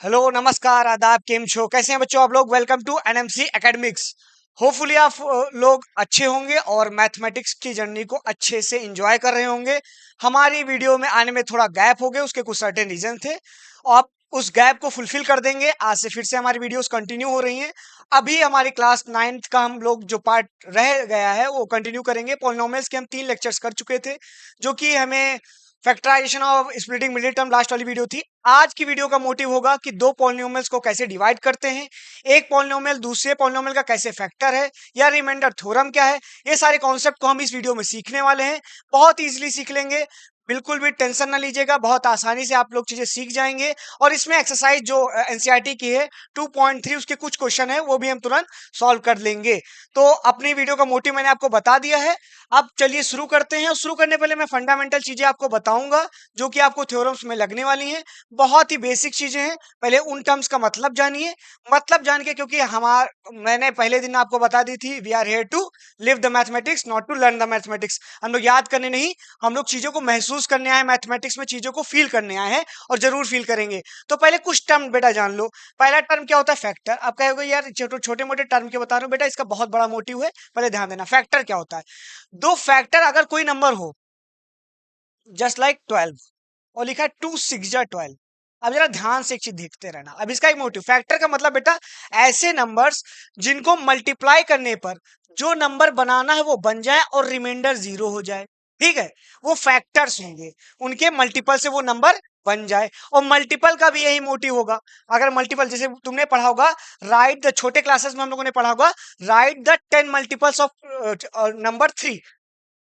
Hello, नमस्कार, आदाब, केम छो, कैसे हैं बच्चों आप लोग। Welcome to NMC academics. Hopefully आप लोग अच्छे होंगे और मैथमेटिक्स की जर्नी को अच्छे से एंजॉय कर रहे होंगे। हमारी वीडियो में आने में थोड़ा गैप हो गया, उसके कुछ सर्टेन रीजन थे। आप उस गैप को फुलफिल कर देंगे। आज से फिर से हमारी वीडियोस कंटिन्यू हो रही हैं। अभी हमारी क्लास 9th का हम लोग जो पार्ट रह गया है वो कंटिन्यू करेंगे। पॉलिनोमियल्स के हम 3 लेक्चर्स कर चुके थे, जो कि हमें फैक्टराइजेशन और स्प्लिटिंग मिडिल टर्म लास्ट वाली वीडियो थी। आज की वीडियो का मोटिव होगा कि दो पॉलिनोमियल्स को कैसे डिवाइड करते हैं, एक पॉलिनोमियल दूसरे पॉलिनोमियल का कैसे फैक्टर है, या रिमाइंडर थ्योरम क्या है। ये सारे कॉन्सेप्ट को हम इस वीडियो में सीखने वाले हैं। बहुत इजीली सीख लेंगे, बिल्कुल भी टेंशन ना लीजिएगा। बहुत आसानी से आप लोग चीजें सीख जाएंगे। और इसमें एक्सरसाइज जो एनसीईआरटी की है 2.3 उसके कुछ क्वेश्चन है वो भी हम तुरंत सॉल्व कर लेंगे। तो अपनी वीडियो का मोटिव मैंने आपको बता दिया है। अब चलिए शुरू करते हैं। और शुरू करने पहले मैं फंडामेंटल चीजें आपको बताऊंगा जो कि आपको थ्योरम्स में लगने वाली हैं। बहुत ही बेसिक चीजें हैं। पहले उन टर्म्स का मतलब जानिए। मतलब जान के, क्योंकि मैंने पहले दिन आपको बता दी थी, we are here to live the mathematics, not to learn the mathematics. हम लोग याद करने नहीं, हम लोग चीजों को महसूस करने आए, मैथमेटिक्स में चीजों को फील करने आए हैं, और जरूर फील करेंगे। तो पहले कुछ टर्म बेटा जान लो। पहला टर्म क्या होता है? फैक्टर। आप कहोगे यार छोटे मोटे टर्म के बता रहे हो बेटा, इसका बहुत बड़ा मोटिव है। पहले ध्यान देना, फैक्टर क्या होता है। दो फैक्टर, अगर कोई नंबर हो, जस्ट लाइक 12 और लिखा है 2 6 जा 12। अब जरा ध्यान से एक चीज देखते रहना। अब इसका एक मोटिव, फैक्टर का मतलब बेटा ऐसे नंबर्स जिनको मल्टीप्लाई करने पर जो नंबर बनाना है वो बन जाए और रिमाइंडर 0 हो जाए। ठीक है, वो फैक्टर्स होंगे, उनके मल्टीपल से वो नंबर बन जाए। और मल्टीपल का भी यही मोटिव होगा। अगर मल्टीपल, जैसे तुमने पढ़ा होगा, राइट द, छोटे क्लासेस में हम लोगों ने पढ़ा होगा, right the 10 multiples of number 3।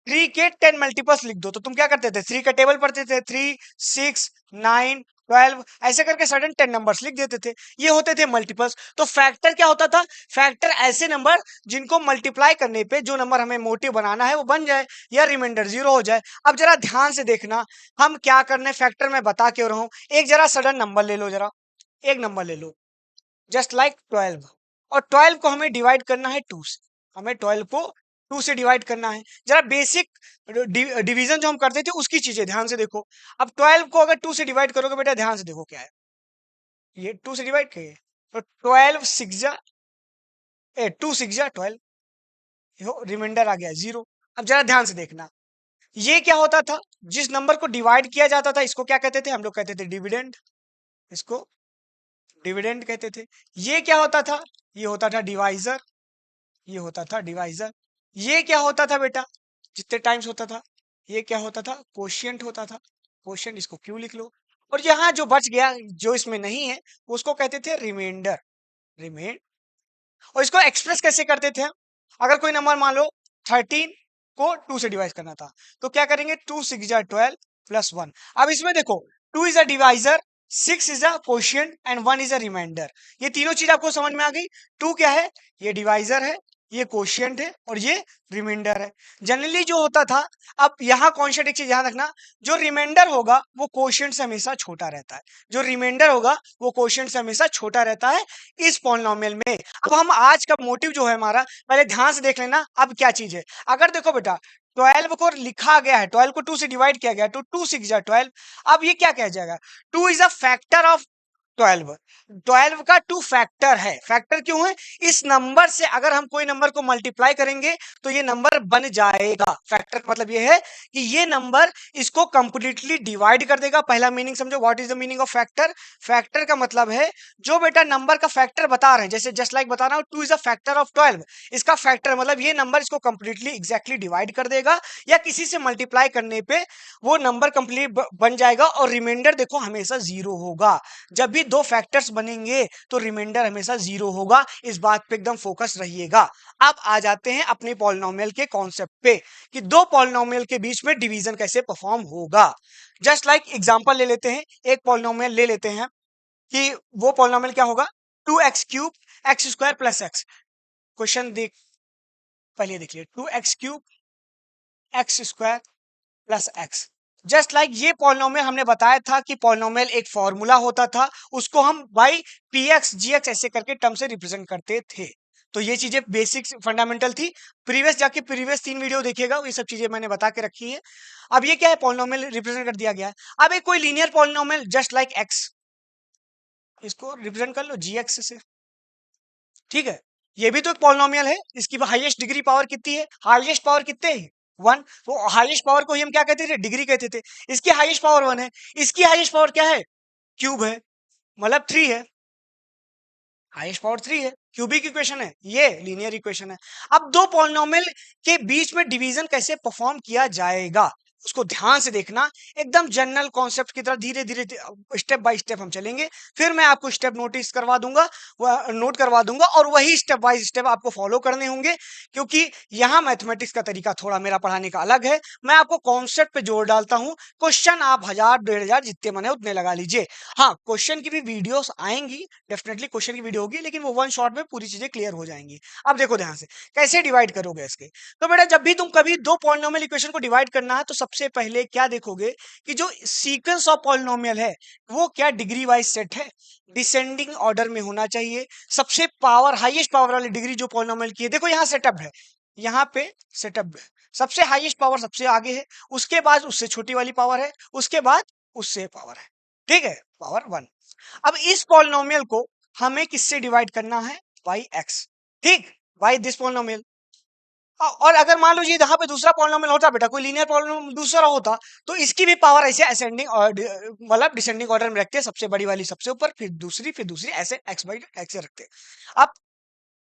3 के 10 मल्टीपल्स लिख दो। तो तुम क्या करते थे? 3 का टेबल पढ़ते थे, 3 6 9 12, ऐसे करके सडन 10 नंबर्स लिख देते थे। ये होते थे मल्टीपल्स। तो फैक्टर क्या होता था? फैक्टर ऐसे नंबर जिनको मल्टीप्लाई करने पे जो नंबर हमें मोटिव बनाना है वो बन जाए या रिमाइंडर 0 हो जाए। अब जरा ध्यान से देखना, हम क्या करने फैक्टर में बता के रहा हूं। एक जरा सडन नंबर ले लो, जरा एक नंबर ले लो, जस्ट लाइक 12। और 12 को हमें डिवाइड करना है 2 से। हमें 12 को 2 से डिवाइड करना है। जरा बेसिक डिवीजन जो हम करते थे उसकी चीजें ध्यान से देखो। अब 12 को अगर 2 से डिवाइड करोगे बेटा, ध्यान से देखो क्या है। ये 2 से डिवाइड करिए तो 12 6 जा 2 6 जा 12, रिमाइंडर आ गया 0। अब जरा ध्यान से देखना, ये क्या होता था? जिस नंबर को डिवाइड किया जाता था इसको क्या कहते थे? हम लोग कहते थे डिविडेंड। इसको डिविडेंड कहते थे। ये क्या होता था? ये होता था डिवाइजर। ये होता था डिवाइजर। ये क्या होता था बेटा? जितने टाइम्स होता था, ये क्या होता था? कोशिएंट होता था। कोशिएंट, इसको क्यों लिख लो। और यहाँ जो बच गया, जो इसमें नहीं है, उसको कहते थे रिमाइंडर। रिमेन। और इसको एक्सप्रेस कैसे करते थे हम? अगर कोई नंबर मान लो 13 को 2 से डिवाइड करना था, तो क्या करेंगे? 2 6 जा 12 प्लस 1। अब इसमें देखो, 2 is a divisor, 6 is a quotient and 1 is a remainder. ये तीनों चीज आपको समझ में आ गई। 2 क्या है? ये डिवाइजर है, ये कोशिएंट है, और ये रिमाइंडर है। जनरली जो होता था, अब यहाँ कॉन्सेप्ट एक चीज ध्यान रखना, जो रिमाइंडर होगा वो कोशिएंट से हमेशा छोटा रहता है। जो रिमाइंडर होगा वो कोशिएंट से हमेशा छोटा रहता है इस पॉलिनोमियल में। अब हम आज का मोटिव जो है हमारा, पहले ध्यान से देख लेना। अब क्या चीज है, अगर देखो बेटा 12 को लिखा गया है, 12 को 2 से डिवाइड किया गया, तो 2 6 जा 12। अब ये क्या कह जाएगा? 2 इज अ फैक्टर ऑफ 12। 12 का 2 फैक्टर है। फैक्टर क्यों है? इस नंबर से अगर हम कोई नंबर को मल्टीप्लाई करेंगे तो ये नंबर बन जाएगा। फैक्टर का मतलब ये है कि ये नंबर इसको कंप्लीटली डिवाइड कर देगा। पहला मीनिंग समझो, what is the meaning of factor? Factor का मतलब है जो बेटा नंबर का फैक्टर बता रहे हैं, जैसे जस्ट लाइक बता रहा हूं 2 इज अ फैक्टर ऑफ 12। इसका फैक्टर मतलब ये नंबर इसको कंप्लीटली एग्जैक्टली डिवाइड कर देगा, या किसी से मल्टीप्लाई करने पे वो नंबर कंप्लीट बन जाएगा, और रिमाइंडर देखो हमेशा 0 होगा। जब भी दो फैक्टर्स बनेंगे तो रिमाइंडर हमेशा 0 होगा। इस बात पे एकदम फोकस रहिएगा। अब आ जाते हैं अपने पॉलिनोमियल के कॉन्सेप्ट पे, कि दो पॉलिनोमियल के बीच में डिवीजन कैसे परफॉर्म होगा। जस्ट लाइक एग्जांपल ले लेते हैं, एक पॉलिनोमियल ले लेते हैं कि वो पॉलिनोमियल क्या होगा? 2x³ x² plus x। Question देख, पहले देख लिया, 2x³ x² plus x। Just like ये पॉलिनोमियल हमने बताया था कि पॉलिनोमियल एक फॉर्मूला होता था, उसको हम बाई px gx ऐसे करके टर्म से रिप्रेजेंट करते थे। तो ये चीजें बेसिक फंडामेंटल थी। प्रीवियस जाके प्रीवियस 3 वीडियो देखिएगा, ये सब चीजें मैंने बता के रखी है। अब ये क्या है? पॉलिनोमियल रिप्रेजेंट कर दिया गया है। अब एक कोई linear polynomial just like x, इसको रिप्रेजेंट कर लो जी एक्स से, ठीक है। ये भी तो एक पॉलिनोमियल है, इसकी हाईएस्ट डिग्री पावर कितनी है, हाईएस्ट पावर कितने है, वन। तो हाईएस्ट पावर को ही हम क्या कहते थे, डिग्री कहते थे। इसकी हाईएस्ट पावर वन है, इसकी हाईएस्ट पावर क्या है, क्यूब है, मतलब थ्री है, हाईएस्ट पावर थ्री है, क्यूबिक इक्वेशन है, ये लीनियर इक्वेशन है। अब दो पॉलिनोमियल के बीच में डिवीजन कैसे परफॉर्म किया जाएगा उसको ध्यान से देखना, एकदम जनरल कॉन्सेप्ट की तरह धीरे धीरे स्टेप बाय स्टेप हम चलेंगे, फिर मैं आपको स्टेप नोटिस करवा दूंगा, नोट करवा दूंगा, और वही स्टेप बाय स्टेप आपको फॉलो करने होंगे, क्योंकि यहाँ मैथमेटिक्स का तरीका थोड़ा मेरा पढ़ाने का अलग है। मैं आपको कॉन्सेप्ट पे जोर डालता हूँ, क्वेश्चन आप 1000 1500 जितने मन है उतने लगा लीजिए। हाँ, क्वेश्चन की भी वीडियोस आएंगी, डेफिनेटली क्वेश्चन की वीडियो होगी, लेकिन वो वन शॉट में पूरी चीजें क्लियर हो जाएंगी। अब देखो ध्यान से कैसे डिवाइड करोगे इसके। तो बेटा जब भी तुम कभी दो पॉलिनोमियल इक्वेशन को डिवाइड करना है, तो सबसे पहले क्या देखोगे कि जो सीक्वेंस ऑफ पॉलिनोमियल है वो क्या डिग्री वाइज सेट है, डिसेंडिंग ऑर्डर में होना चाहिए। सबसे पावर हाईएस्ट पावर वाली डिग्री जो पॉलिनोमियल की है, देखो यहाँ सेटअप है, यहाँ पे सेटअप है, सबसे हाईएस्ट पावर सबसे आगे है, उसके बाद उससे छोटी वाली पावर है, उसके बाद उससे पावर है, ठीक है, पावर वन। अब इस पॉलिनोमियल को हमें किससे डिवाइड करना है, बाई एक्स, ठीक, बाई दिस पॉलिनोमियल। और अगर मान लो ये यहाँ पे दूसरा पॉलिनोमियल होता बेटा, कोई लीनियर पॉलिनोमियल दूसरा होता, तो इसकी भी पावर ऐसे असेंडिंग और मतलब डिसेंडिंग ऑर्डर में रखते हैं, सबसे बड़ी वाली सबसे ऊपर, फिर दूसरी ऐसे एक्स बाई एक्स रखते हैं। अब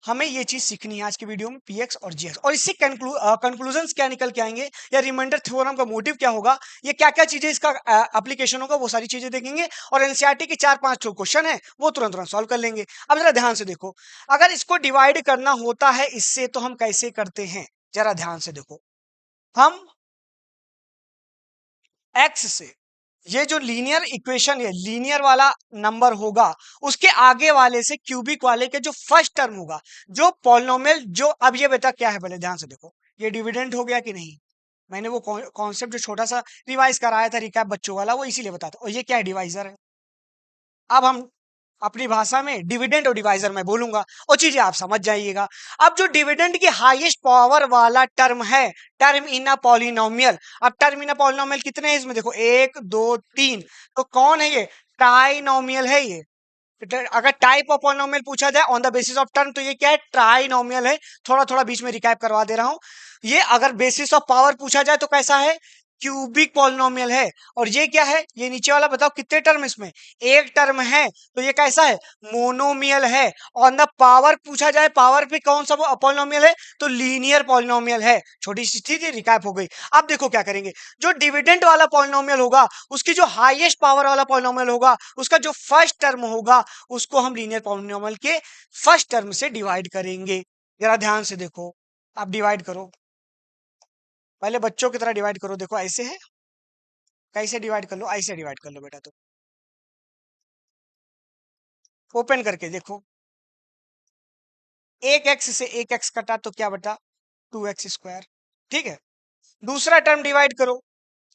हमें ये चीज सीखनी है आज की वीडियो में, पीएक्स और जीएक्स, और इससे कंक्लूजन क्या निकल के आएंगे, या रिमाइंडर थ्योरम का मोटिव क्या होगा, ये क्या क्या चीजें इसका एप्लीकेशन होगा, वो सारी चीजें देखेंगे। और एनसीईआरटी के 4-5 क्वेश्चन है वो तुरंत तुरंत सॉल्व कर लेंगे। अब जरा ध्यान से देखो, अगर इसको डिवाइड करना होता है इससे, तो हम कैसे करते हैं, जरा ध्यान से देखो। हम एक्स से, ये जो लीनियर इक्वेशन है, लीनियर वाला नंबर होगा, उसके आगे वाले से क्यूबिक वाले के जो फर्स्ट टर्म होगा, जो पॉलिनोमियल जो, अब ये बेटा क्या है, पहले ध्यान से देखो, ये डिविडेंड हो गया कि नहीं। मैंने वो कॉन्सेप्ट जो छोटा सा रिवाइज कराया था रिकैप बच्चों वाला, वो इसीलिए बताता। और ये क्या है, डिवाइजर है। अब हम अपनी भाषा में डिविडेंड और डिवाइजर मैं बोलूंगा, और चीजें आप समझ जाइएगा। अब जो डिविडेंड की हाईएस्ट पावर वाला टर्म है, टर्म इन अ पॉलिनोमियल, अब टर्म इन अ पॉलिनोमियल कितने हैं इसमें, देखो 1 2 3, तो कौन है ये, ट्राइनोमियल है ये। अगर टाइप ऑफ पॉलिनोमियल पूछा जाए on the basis of term, तो ये क्या है, ट्राइनोमियल है। थोड़ा थोड़ा बीच में रिकैप करवा दे रहा हूं। ये अगर बेसिस ऑफ पावर पूछा जाए तो कैसा है, क्यूबिक पॉलिनोमियल है। और ये क्या है, ये नीचे वाला बताओ कितने टर्म इसमें, एक टर्म है, तो ये कैसा है, मोनोमियल है। ऑन द पावर पूछा जाए, पावर पे कौन सा पॉलिनोमियल है, तो लीनियर पॉलिनोमियल है। छोटी सी थी, रिकैप हो गई। अब देखो क्या करेंगे, जो डिविडेंड वाला पॉलिनोमियल होगा, उसकी जो हाईएस्ट पावर वाला पॉलिनोमियल होगा, उसका जो फर्स्ट टर्म होगा, उसको हम लीनियर पॉलिनोमियल के फर्स्ट टर्म से डिवाइड करेंगे। जरा ध्यान से देखो, आप डिवाइड करो, पहले बच्चों की तरह डिवाइड करो, देखो ऐसे है, कैसे डिवाइड कर लो, ऐसे डिवाइड कर लो बेटा। तो ओपन करके देखो, एक एक्स से एक एक्स कटा तो क्या बटा, 2x², ठीक है। दूसरा टर्म डिवाइड करो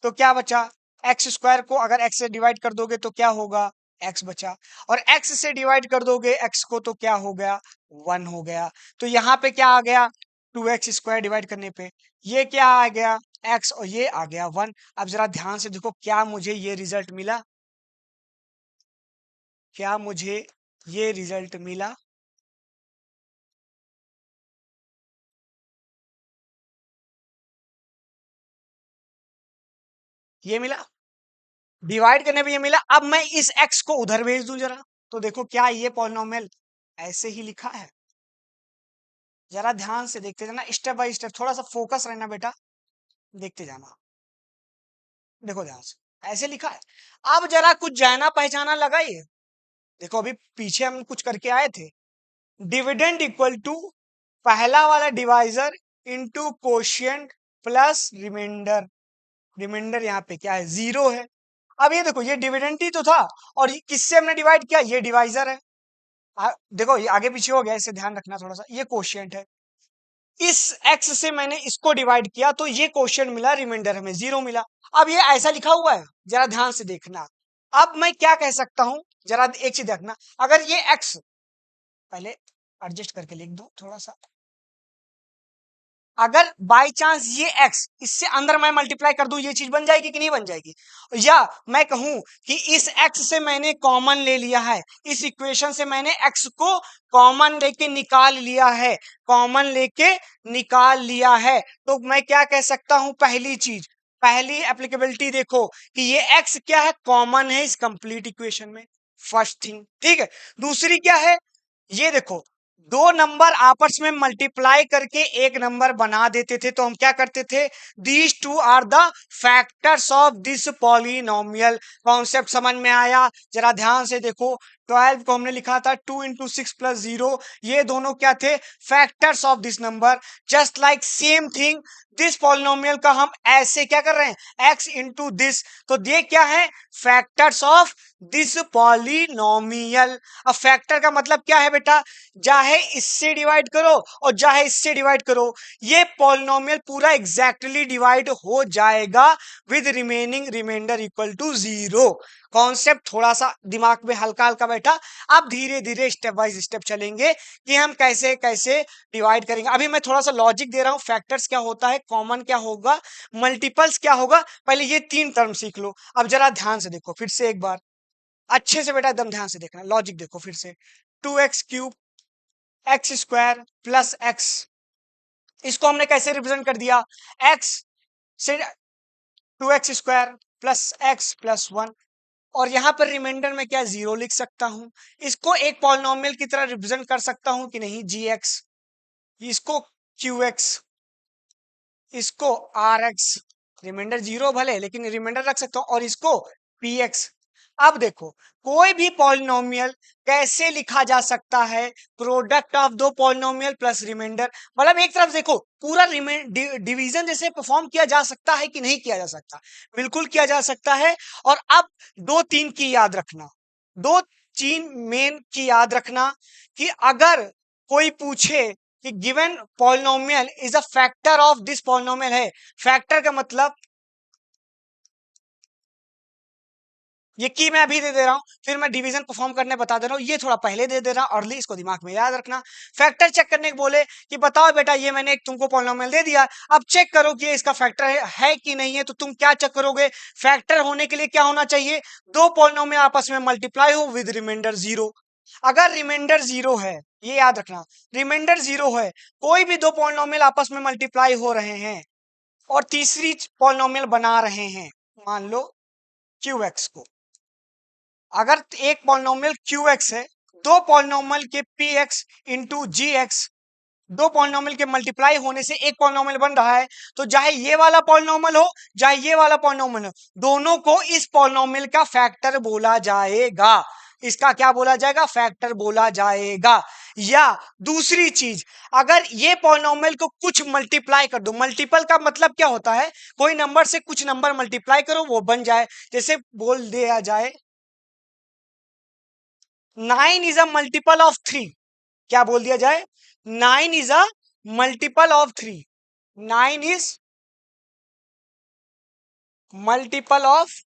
तो क्या बचा, एक्स स्क्वायर को अगर एक्स से डिवाइड कर दोगे तो क्या होगा, एक्स बचा। और एक्स से डिवाइड कर दोगे एक्स को तो क्या हो गया, 1 हो गया। तो यहाँ पे क्या आ गया, 2x² डिवाइड करने पे ये क्या आ गया, एक्स, और ये आ गया 1। अब जरा ध्यान से देखो, क्या मुझे ये रिजल्ट मिला, क्या मुझे ये रिजल्ट मिला, ये मिला, डिवाइड करने पे ये मिला। अब मैं इस x को उधर भेज दूं जरा, तो देखो क्या ये पॉलिनोमियल ऐसे ही लिखा है। जरा ध्यान से देखते जाना, स्टेप बाय स्टेप, थोड़ा सा फोकस रहना बेटा, देखते जाना। देखो ध्यान से, ऐसे लिखा है। अब जरा कुछ जाना पहचाना लगाइए, देखो अभी पीछे हम कुछ करके आए थे, डिविडेंड इक्वल टू पहला वाला divisor into quotient plus remainder. Remainder यहाँ पे क्या है, 0 है। अब ये देखो, ये डिविडेंड ही तो था, और ये किससे हमने डिवाइड किया, ये डिवाइजर है। देखो ये आगे पीछे हो गया, इसे ध्यान रखना थोड़ा सा, ये कोशिएंट है। इस x से मैंने इसको डिवाइड किया, तो ये क्वेश्चन मिला, रिमाइंडर हमें 0 मिला। अब ये ऐसा लिखा हुआ है, जरा ध्यान से देखना। अब मैं क्या कह सकता हूं, जरा एक चीज देखना, अगर ये x, पहले एडजस्ट करके लिख दो थोड़ा सा, अगर बाय चांस ये x इससे अंदर मैं मल्टीप्लाई कर दूं, ये चीज बन जाएगी कि नहीं बन जाएगी? या मैं कहूं कि इस x से मैंने कॉमन ले लिया है, इस इक्वेशन से मैंने x को कॉमन लेके निकाल लिया है, कॉमन लेके निकाल लिया है, तो मैं क्या कह सकता हूं? पहली चीज, पहली एप्लीकेबिलिटी देखो कि ये x क्या है? कॉमन है इस कंप्लीट इक्वेशन में, फर्स्ट थिंग, ठीक है। दूसरी क्या है? ये देखो, दो नंबर आपस में मल्टीप्लाई करके एक नंबर बना देते थे, तो हम क्या करते थे? These two are the factors of this polynomial. Concept समझ में आया? जरा ध्यान से देखो, 12 को हमने लिखा था 2 इंटू 6 प्लस 0, ये दोनों क्या थे? Factors of this number. Just like same thing this polynomial का हम ऐसे क्या कर रहे हैं? x इंटू दिस, तो ये क्या है? Factors of this polynomial. अब फैक्टर का मतलब क्या है बेटा? चाहे इससे डिवाइड करो और चाहे इससे डिवाइड करो, ये पॉलिनोमियल पूरा एग्जैक्टली डिवाइड हो जाएगा with remaining remainder equal to 0। Concept थोड़ा सा दिमाग में हल्का हल्का बैठा। अब धीरे धीरे स्टेप बाय स्टेप चलेंगे कि हम कैसे कैसे डिवाइड करेंगे। अभी मैं थोड़ा सा लॉजिक दे रहा हूं, फैक्टर्स क्या होता है, कॉमन क्या होगा, मल्टीपल्स क्या होगा, पहले ये तीन टर्म सीख लो। अब जरा ध्यान से देखो फिर से एक बार, अच्छे से बेटा एकदम ध्यान से देखना, लॉजिक देखो फिर से। 2x³ x square plus x, इसको हमने कैसे रिप्रेजेंट कर दिया? एक्स से 2x² प्लस एक्स प्लस 1, और यहां पर रिमाइंडर में क्या 0 लिख सकता हूं। इसको एक पॉलिनोमियल की तरह रिप्रेजेंट कर सकता हूं कि नहीं? gx, इसको qx, इसको rx, रिमाइंडर 0 भले लेकिन रिमाइंडर रख सकता हूं, और इसको px। अब देखो, कोई भी पॉलिनोमियल कैसे लिखा जा सकता है? प्रोडक्ट ऑफ दो पॉलिनोमियल प्लस रिमाइंडर। मतलब एक तरफ देखो, पूरा डिवीजन जैसे परफॉर्म किया जा सकता है कि नहीं किया जा सकता? बिल्कुल किया जा सकता है। और अब दो तीन की याद रखना, दो तीन मेन की याद रखना कि अगर कोई पूछे कि given polynomial is a factor of this polynomial है, फैक्टर का मतलब ये की मैं अभी दे दे रहा हूं, फिर मैं डिवीजन परफॉर्म करने बता दे रहा हूं, ये थोड़ा पहले दे दे रहा हूं अर्ली, इसको दिमाग में याद रखना। फैक्टर चेक करने को बोले कि बताओ बेटा ये मैंने एक तुमको पॉलिनोमियल दे दिया, अब चेक करो कि ये इसका फैक्टर है कि नहीं है, तो तुम क्या चेक करोगे? फैक्टर होने के लिए क्या होना चाहिए? दो पॉलिनोमियल आपस में मल्टीप्लाई हो विद रिमाइंडर 0। अगर रिमाइंडर 0 है, ये याद रखना, रिमाइंडर 0 है, कोई भी दो पॉलिनोमियल आपस में मल्टीप्लाई हो रहे हैं और तीसरी पॉलिनोमियल बना रहे हैं, मान लो QX को, अगर एक पॉलिनोमियल QX है, दो पॉलिनोमियल के PX इंटू GX, दो पॉलिनोमियल के मल्टीप्लाई होने से एक पॉलिनोमियल बन रहा है, तो चाहे ये वाला पॉलिनोमियल हो चाहे ये वाला पॉलिनोमियल हो, दोनों को इस पॉलिनोमियल का फैक्टर बोला जाएगा। इसका क्या बोला जाएगा? फैक्टर बोला जाएगा। या दूसरी चीज, अगर ये पॉलिनोमियल को कुछ मल्टीप्लाई कर दो, मल्टीपल का मतलब क्या होता है? कोई नंबर से कुछ नंबर मल्टीप्लाई करो वो बन जाए, जैसे बोल दिया जाए 9 इज अ मल्टीपल ऑफ 3, क्या बोल दिया जाए? 9 is a multiple of 3, 9 is multiple of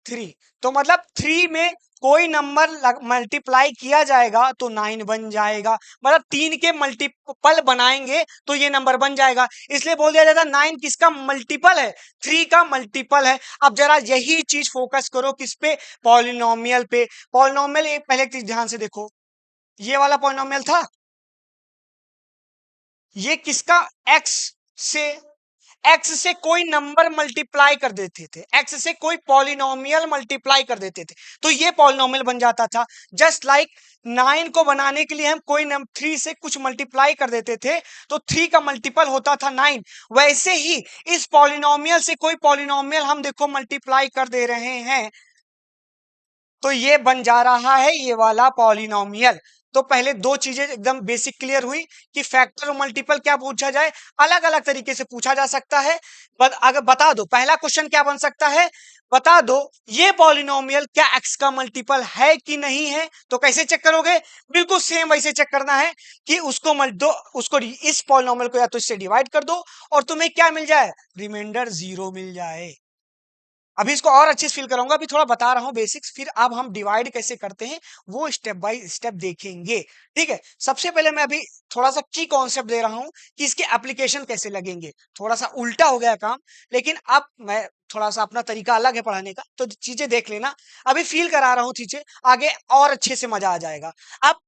3, तो मतलब 3 में कोई नंबर मल्टीप्लाई किया जाएगा तो 9 बन जाएगा, मतलब 3 के मल्टीपल बनाएंगे तो ये नंबर बन जाएगा, इसलिए बोल दिया जाता है 9 किसका मल्टीपल है? 3 का मल्टीपल है। अब जरा यही चीज फोकस करो किस पे? पॉलिनोमियल पे। पॉलिनोमियल एक पहले चीज ध्यान से देखो, ये वाला पॉलिनोमियल था, ये किसका? एक्स से, एक्स से कोई नंबर मल्टीप्लाई कर देते थे, एक्स से कोई पॉलिनोमियल मल्टीप्लाई कर देते थे तो ये पॉलिनोमियल बन जाता था। जस्ट लाइक 9 को बनाने के लिए हम कोई 3 से कुछ मल्टीप्लाई कर देते थे तो 3 का मल्टीपल होता था 9, वैसे ही इस पॉलिनोमियल से कोई पॉलिनोमियल हम देखो मल्टीप्लाई कर दे रहे हैं तो ये बन जा रहा है ये वाला पॉलिनोमियल। तो पहले दो चीजें एकदम बेसिक क्लियर हुई कि फैक्टर और मल्टीपल क्या पूछा जाए, अलग अलग तरीके से पूछा जा सकता है। अगर बता दो पहला क्वेश्चन क्या बन सकता है, बता दो ये पॉलिनोमियल क्या x का मल्टीपल है कि नहीं है, तो कैसे चेक करोगे? बिल्कुल सेम वैसे चेक करना है कि उसको दो, उसको इस पॉलिनोमियल को या तो इससे डिवाइड कर दो और तुम्हें क्या मिल जाए? रिमाइंडर 0 मिल जाए। अभी इसको और अच्छे से फील कराऊंगा, अभी थोड़ा बता रहा हूँ बेसिक्स, फिर अब हम डिवाइड कैसे करते हैं वो स्टेप बाय स्टेप देखेंगे। ठीक है, सबसे पहले मैं अभी थोड़ा सा की कॉन्सेप्ट दे रहा हूँ कि इसके एप्लीकेशन कैसे लगेंगे। थोड़ा सा उल्टा हो गया काम, लेकिन अब मैं थोड़ा सा अपना तरीका अलग है पढ़ाने का, तो चीजें देख लेना। अभी फील करा रहा हूँ चीजें, आगे और अच्छे से मजा आ जाएगा। अब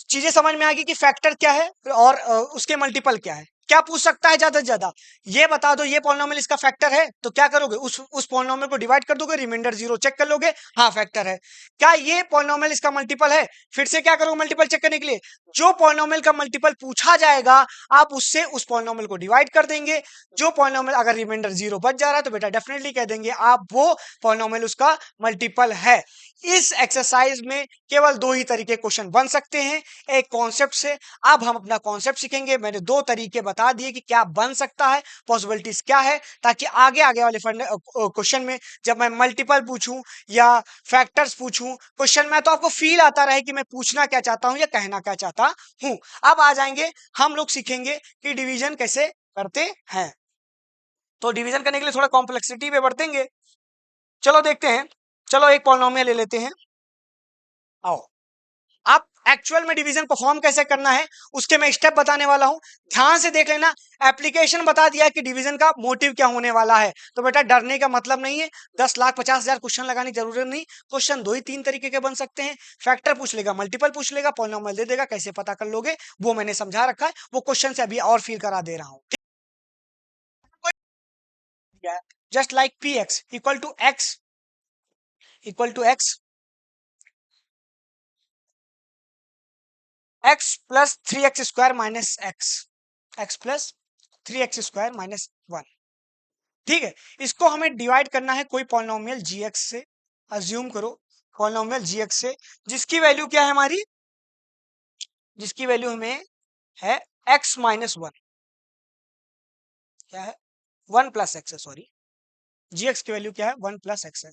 चीजें समझ में आ गई कि फैक्टर क्या है और उसके मल्टीपल क्या है। क्या पूछ सकता है ज्यादा से ज्यादा, ये बता दो ये पॉलिनोमियल इसका फैक्टर है, तो क्या करोगे, उस पॉलिनोमियल को डिवाइड कर दोगे, रिमाइंडर जीरो चेक कर लोगे, हाँ फैक्टर है। क्या ये पॉलिनोमियल इसका मल्टीपल है, फिर से क्या करोगे मल्टीपल चेक करने के लिए, जो पॉलिनोमियल का मल्टीपल पूछा जाएगा आप उससे उस पॉलिनोमियल को डिवाइड कर देंगे। जो पॉलिनोमियल अगर रिमाइंडर जीरो बच जा रहा है तो बेटा डेफिनेटली कह देंगे आप वो पॉलिनोमियल उसका मल्टीपल है। इस एक्सरसाइज में केवल दो ही तरीके क्वेश्चन बन सकते हैं, एक कॉन्सेप्ट से। अब हम अपना कॉन्सेप्ट सीखेंगे, मैंने दो तरीके बता दिए कि क्या बन सकता है, पॉसिबिलिटीज क्या है, ताकि आगे आगे वाले क्वेश्चन में जब मैं मल्टीपल पूछूं या फैक्टर्स पूछूं क्वेश्चन में, तो आपको फील आता रहे कि मैं पूछना क्या चाहता हूं या कहना क्या चाहता हूं। अब आ जाएंगे हम लोग सीखेंगे कि डिवीजन कैसे करते हैं। तो डिवीजन करने के लिए थोड़ा कॉम्प्लेक्सिटी पे बढ़तेंगे, चलो देखते हैं। चलो एक पॉलिनोमियल ले लेते हैं, आओ। आप एक्चुअल में डिवीजन परफॉर्म कैसे करना है उसके मैं स्टेप बताने वाला हूं, ध्यान से देख लेना। एप्लीकेशन बता दिया कि डिवीजन का मोटिव क्या होने वाला है, तो बेटा डरने का मतलब नहीं है। 10,50,000 क्वेश्चन लगाने की जरूरत नहीं, क्वेश्चन दो ही तीन तरीके के बन सकते हैं। फैक्टर पूछ लेगा, मल्टीपल पूछ लेगा, पॉलिनोमियल दे देगा, कैसे पता कर लोगे वो मैंने समझा रखा है, वो क्वेश्चन से अभी और फील करा दे रहा हूं। Just like P X equal to X X plus three X square minus X plus three X square minus one. ठीक है, इसको हमें डिवाइड करना है कोई पॉलिनोमियल जीएक्स से। अज्यूम करो पॉलिनोमियल जीएक्स से, जिसकी वैल्यू क्या है हमारी, जिसकी वैल्यू हमें है एक्स माइनस वन। क्या है, वन प्लस एक्स है, सॉरी, जीएक्स की वैल्यू क्या है, वन प्लस एक्स है।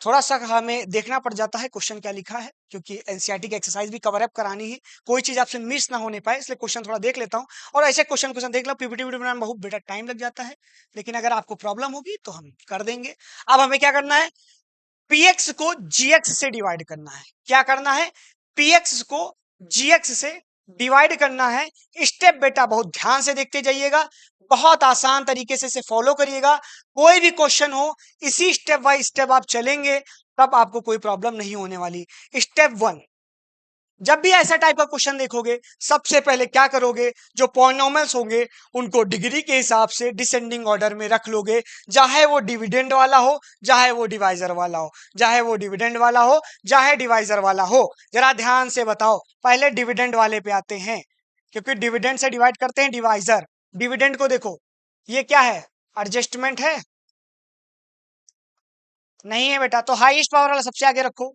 थोड़ा सा हमें देखना पड़ जाता है क्वेश्चन क्या लिखा है, क्योंकि एनसीईआरटी की एक्सरसाइज भी कवर अप करानी है, कोई चीज आपसे मिस ना होने पाए, इसलिए क्वेश्चन थोड़ा देख लेता हूं। और ऐसे क्वेश्चन क्वेश्चन देख लो, पीपीटी बनाने में बहुत बेटा टाइम लग जाता है, लेकिन अगर आपको प्रॉब्लम होगी तो हम कर देंगे। अब हमें क्या करना है, पीएक्स को जीएक्स से डिवाइड करना है। क्या करना है, पीएक्स को जीएक्स से डिवाइड करना है। स्टेप बेटा बहुत ध्यान से देखते जाइएगा, बहुत आसान तरीके से इसे फॉलो करिएगा। कोई भी क्वेश्चन हो इसी स्टेप बाय स्टेप आप चलेंगे, तब आपको कोई प्रॉब्लम नहीं होने वाली। स्टेप वन, जब भी ऐसा टाइप का क्वेश्चन देखोगे सबसे पहले क्या करोगे, जो पॉलिनोमियल्स होंगे उनको डिग्री के हिसाब से डिसेंडिंग ऑर्डर में रख लोगे, चाहे वो डिविडेंड वाला हो चाहे वो डिवाइजर वाला हो, चाहे वो डिविडेंड वाला हो चाहे डिवाइजर वाला हो। जरा ध्यान से बताओ, पहले डिविडेंड वाले पे आते हैं, क्योंकि डिविडेंड से डिवाइड करते हैं डिवाइजर। डिविडेंड को देखो, ये क्या है, एडजस्टमेंट है, नहीं है बेटा, तो हाईएस्ट पावर वाला सबसे आगे रखो,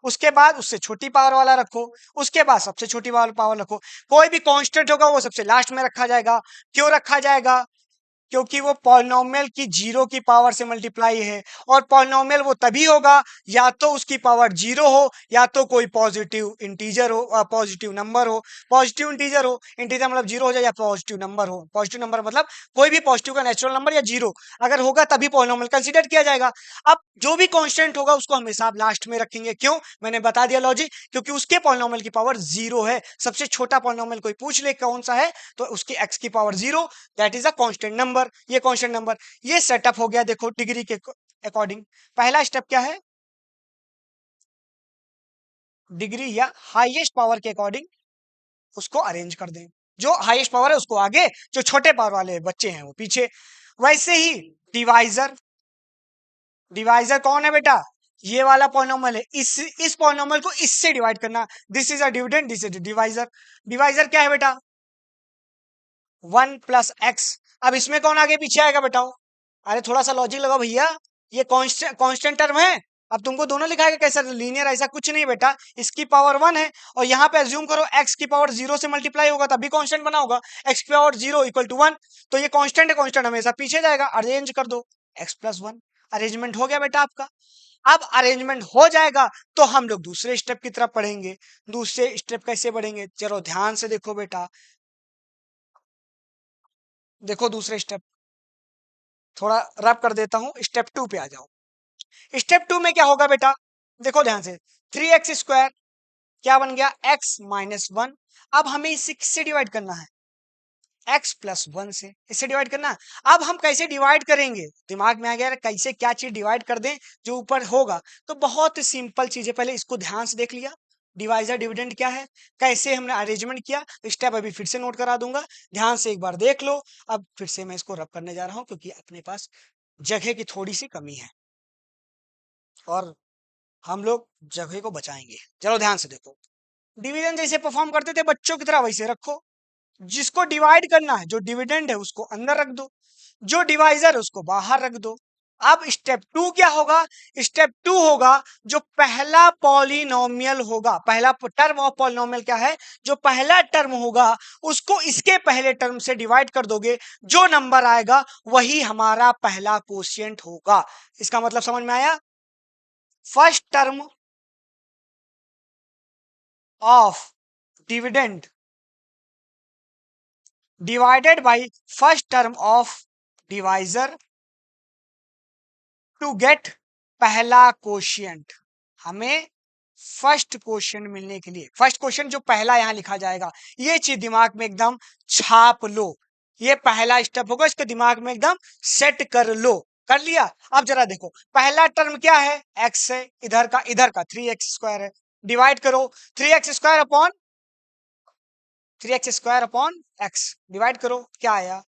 उसके बाद उससे छोटी पावर वाला रखो, उसके बाद सबसे छोटी वाला पावर रखो। कोई भी कांस्टेंट होगा वो सबसे लास्ट में रखा जाएगा। क्यों रखा जाएगा, क्योंकि वो पॉलिनोमियल की जीरो की पावर से मल्टीप्लाई है, और पॉलिनोमियल वो तभी होगा या तो उसकी पावर जीरो हो या तो कोई पॉजिटिव इंटीजर हो, पॉजिटिव नंबर हो। पॉजिटिव इंटीजर हो, इंटीजर मतलब जीरो हो जाए, या पॉजिटिव नंबर हो, पॉजिटिव नंबर मतलब कोई भी पॉजिटिव का नेचुरल नंबर या जीरो अगर होगा तभी पॉलिनोमियल कंसीडर किया जाएगा। अब जो भी कांस्टेंट होगा उसको हमेशा आप लास्ट में रखेंगे। क्यों, मैंने बता दिया लॉजिक, क्योंकि उसके पॉलिनोमियल की पावर जीरो है। सबसे छोटा पॉलिनोमियल कोई पूछ ले कौन सा है, तो उसकी एक्स की power zero, that is a constant number. ये कांस्टेंट नंबर, ये सेटअप हो गया। देखो डिग्री के अकॉर्डिंग पहला स्टेप क्या है, डिग्री या हाईएस्ट पावर के अकॉर्डिंग उसको अरेंज कर दें। जो हाईएस्ट पावर है उसको आगे, जो छोटे पावर वाले बच्चे हैं वो पीछे। वैसे ही डिवाइजर, डिवाइजर कौन है बेटा, ये वाला पॉलिनोमियल है, इस पॉलिनोमियल को इससे डिवाइड करना। This is a dividend, this is divisor. Divisor क्या है बेटा, वन प्लस एक्स। अब इसमें कौन आगे पीछे आएगा बताओ, अरे थोड़ा सा लॉजिक लगाओ भैया, ये कांस्टेंट टर्म है। अब तुमको दोनों लिखाएगा कैसा, लीनियर, ऐसा कुछ नहीं बेटा, इसकी पावर वन है और यहाँ पे अज्यूम करो एक्स की पावर जीरो से मल्टीप्लाई होगा तभी कांस्टेंट बना होगा, एक्स की power zero equal to one, तो ये कांस्टेंट है, कांस्टेंट हमेशा पीछे जाएगा, अरेंज कर दो एक्स प्लस वन। अरेंजमेंट हो गया बेटा आपका। अब अरेंजमेंट हो जाएगा तो हम लोग दूसरे स्टेप की तरफ बढ़ेंगे। दूसरे स्टेप कैसे बढ़ेंगे, चलो ध्यान से देखो बेटा, देखो दूसरे स्टेप। थोड़ा रब कर देता हूं, स्टेप 2 पे आ जाओ। स्टेप 2 में क्या होगा बेटा, देखो ध्यान से, 3x² क्या बन गया, x माइनस 1। अब हमें इसे किससे डिवाइड करना है, x प्लस 1 से, इससे डिवाइड करना है। अब हम कैसे डिवाइड करेंगे, दिमाग में आ गया कैसे क्या चीज डिवाइड कर दें जो ऊपर होगा, तो बहुत सिंपल चीज है, पहले इसको ध्यान से देख लिया, डिवाइजर डिविडेंड क्या है, कैसे हमने अरेंजमेंट किया, स्टेप अभी फिर से नोट करा दूंगा, ध्यान से एक बार देख लो। अब फिर से मैं इसको रब करने जा रहा हूं क्योंकि अपने पास जगह की थोड़ी सी कमी है और हम लोग जगह को बचाएंगे। चलो ध्यान से देखो, डिवीजन जैसे परफॉर्म करते थे बच्चों की तरह वैसे रखो, जिसको डिवाइड करना है, जो डिविडेंड है उसको अंदर रख दो, जो डिवाइजर है उसको बाहर रख दो। अब स्टेप 2 क्या होगा, स्टेप 2 होगा जो पहला पॉलिनोमियल होगा, पहला टर्म ऑफ पॉलिनोमियल क्या है, जो पहला टर्म होगा उसको इसके पहले टर्म से डिवाइड कर दोगे, जो नंबर आएगा वही हमारा पहला कोशिएंट होगा। इसका मतलब समझ में आया, first term of dividend divided by first term of divisor to get पहला क्वोशिएंट। हमें फर्स्ट क्वोशिएंट मिलने के लिए, फर्स्ट क्वोशिएंट जो पहला यहां लिखा जाएगा, ये चीज दिमाग में एकदम छाप लो, ये पहला स्टेप होगा, इसको दिमाग में एकदम सेट कर लो। कर लिया। अब जरा देखो, पहला टर्म क्या है, x है, इधर का 3x² है, डिवाइड करो 3x² upon 3x² upon x, divide करो, क्या आया,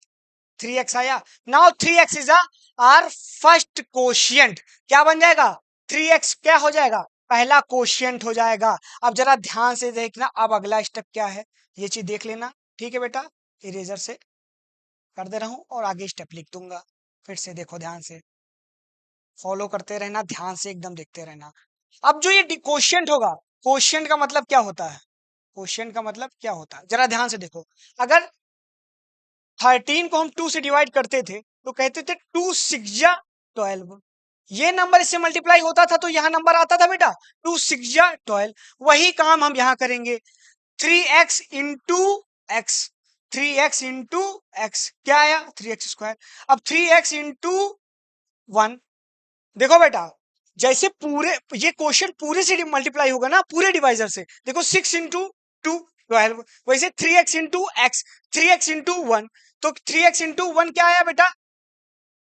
3x आया। Now 3x is our first quotient, क्या बन जाएगा, 3x क्या हो जाएगा, पहला कोशिएंट हो जाएगा। अब जरा ध्यान से देखना, अब अगला स्टेप क्या है ये चीज देख लेना, ठीक है बेटा, इरेजर से कर दे रहा हूं और आगे स्टेप लिख दूंगा, फिर से देखो ध्यान से, फॉलो करते रहना, ध्यान से एकदम देखते रहना। अब जो ये कोशिएंट होगा, कोशिएंट का मतलब क्या होता है, कोशिएंट का मतलब क्या होता है, जरा ध्यान से देखो, अगर 13 को हम 2 से डिवाइड करते थे तो कहते थे 2 6 जा 12, ये नंबर इससे मल्टीप्लाई होता था तो यहां नंबर आता था बेटा 2 6 जा 12। वही काम हम यहां करेंगे, 3x into x, 3x into x क्या आया 3x²। अब 3x इंटू 1, देखो बेटा जैसे पूरे ये क्वेश्चन पूरे से मल्टीप्लाई होगा ना, पूरे डिवाइजर से, देखो 6 इंटू 2 12, वैसे 3x into x, 3x into 1, तो 3x इंटू 1 क्या आया बेटा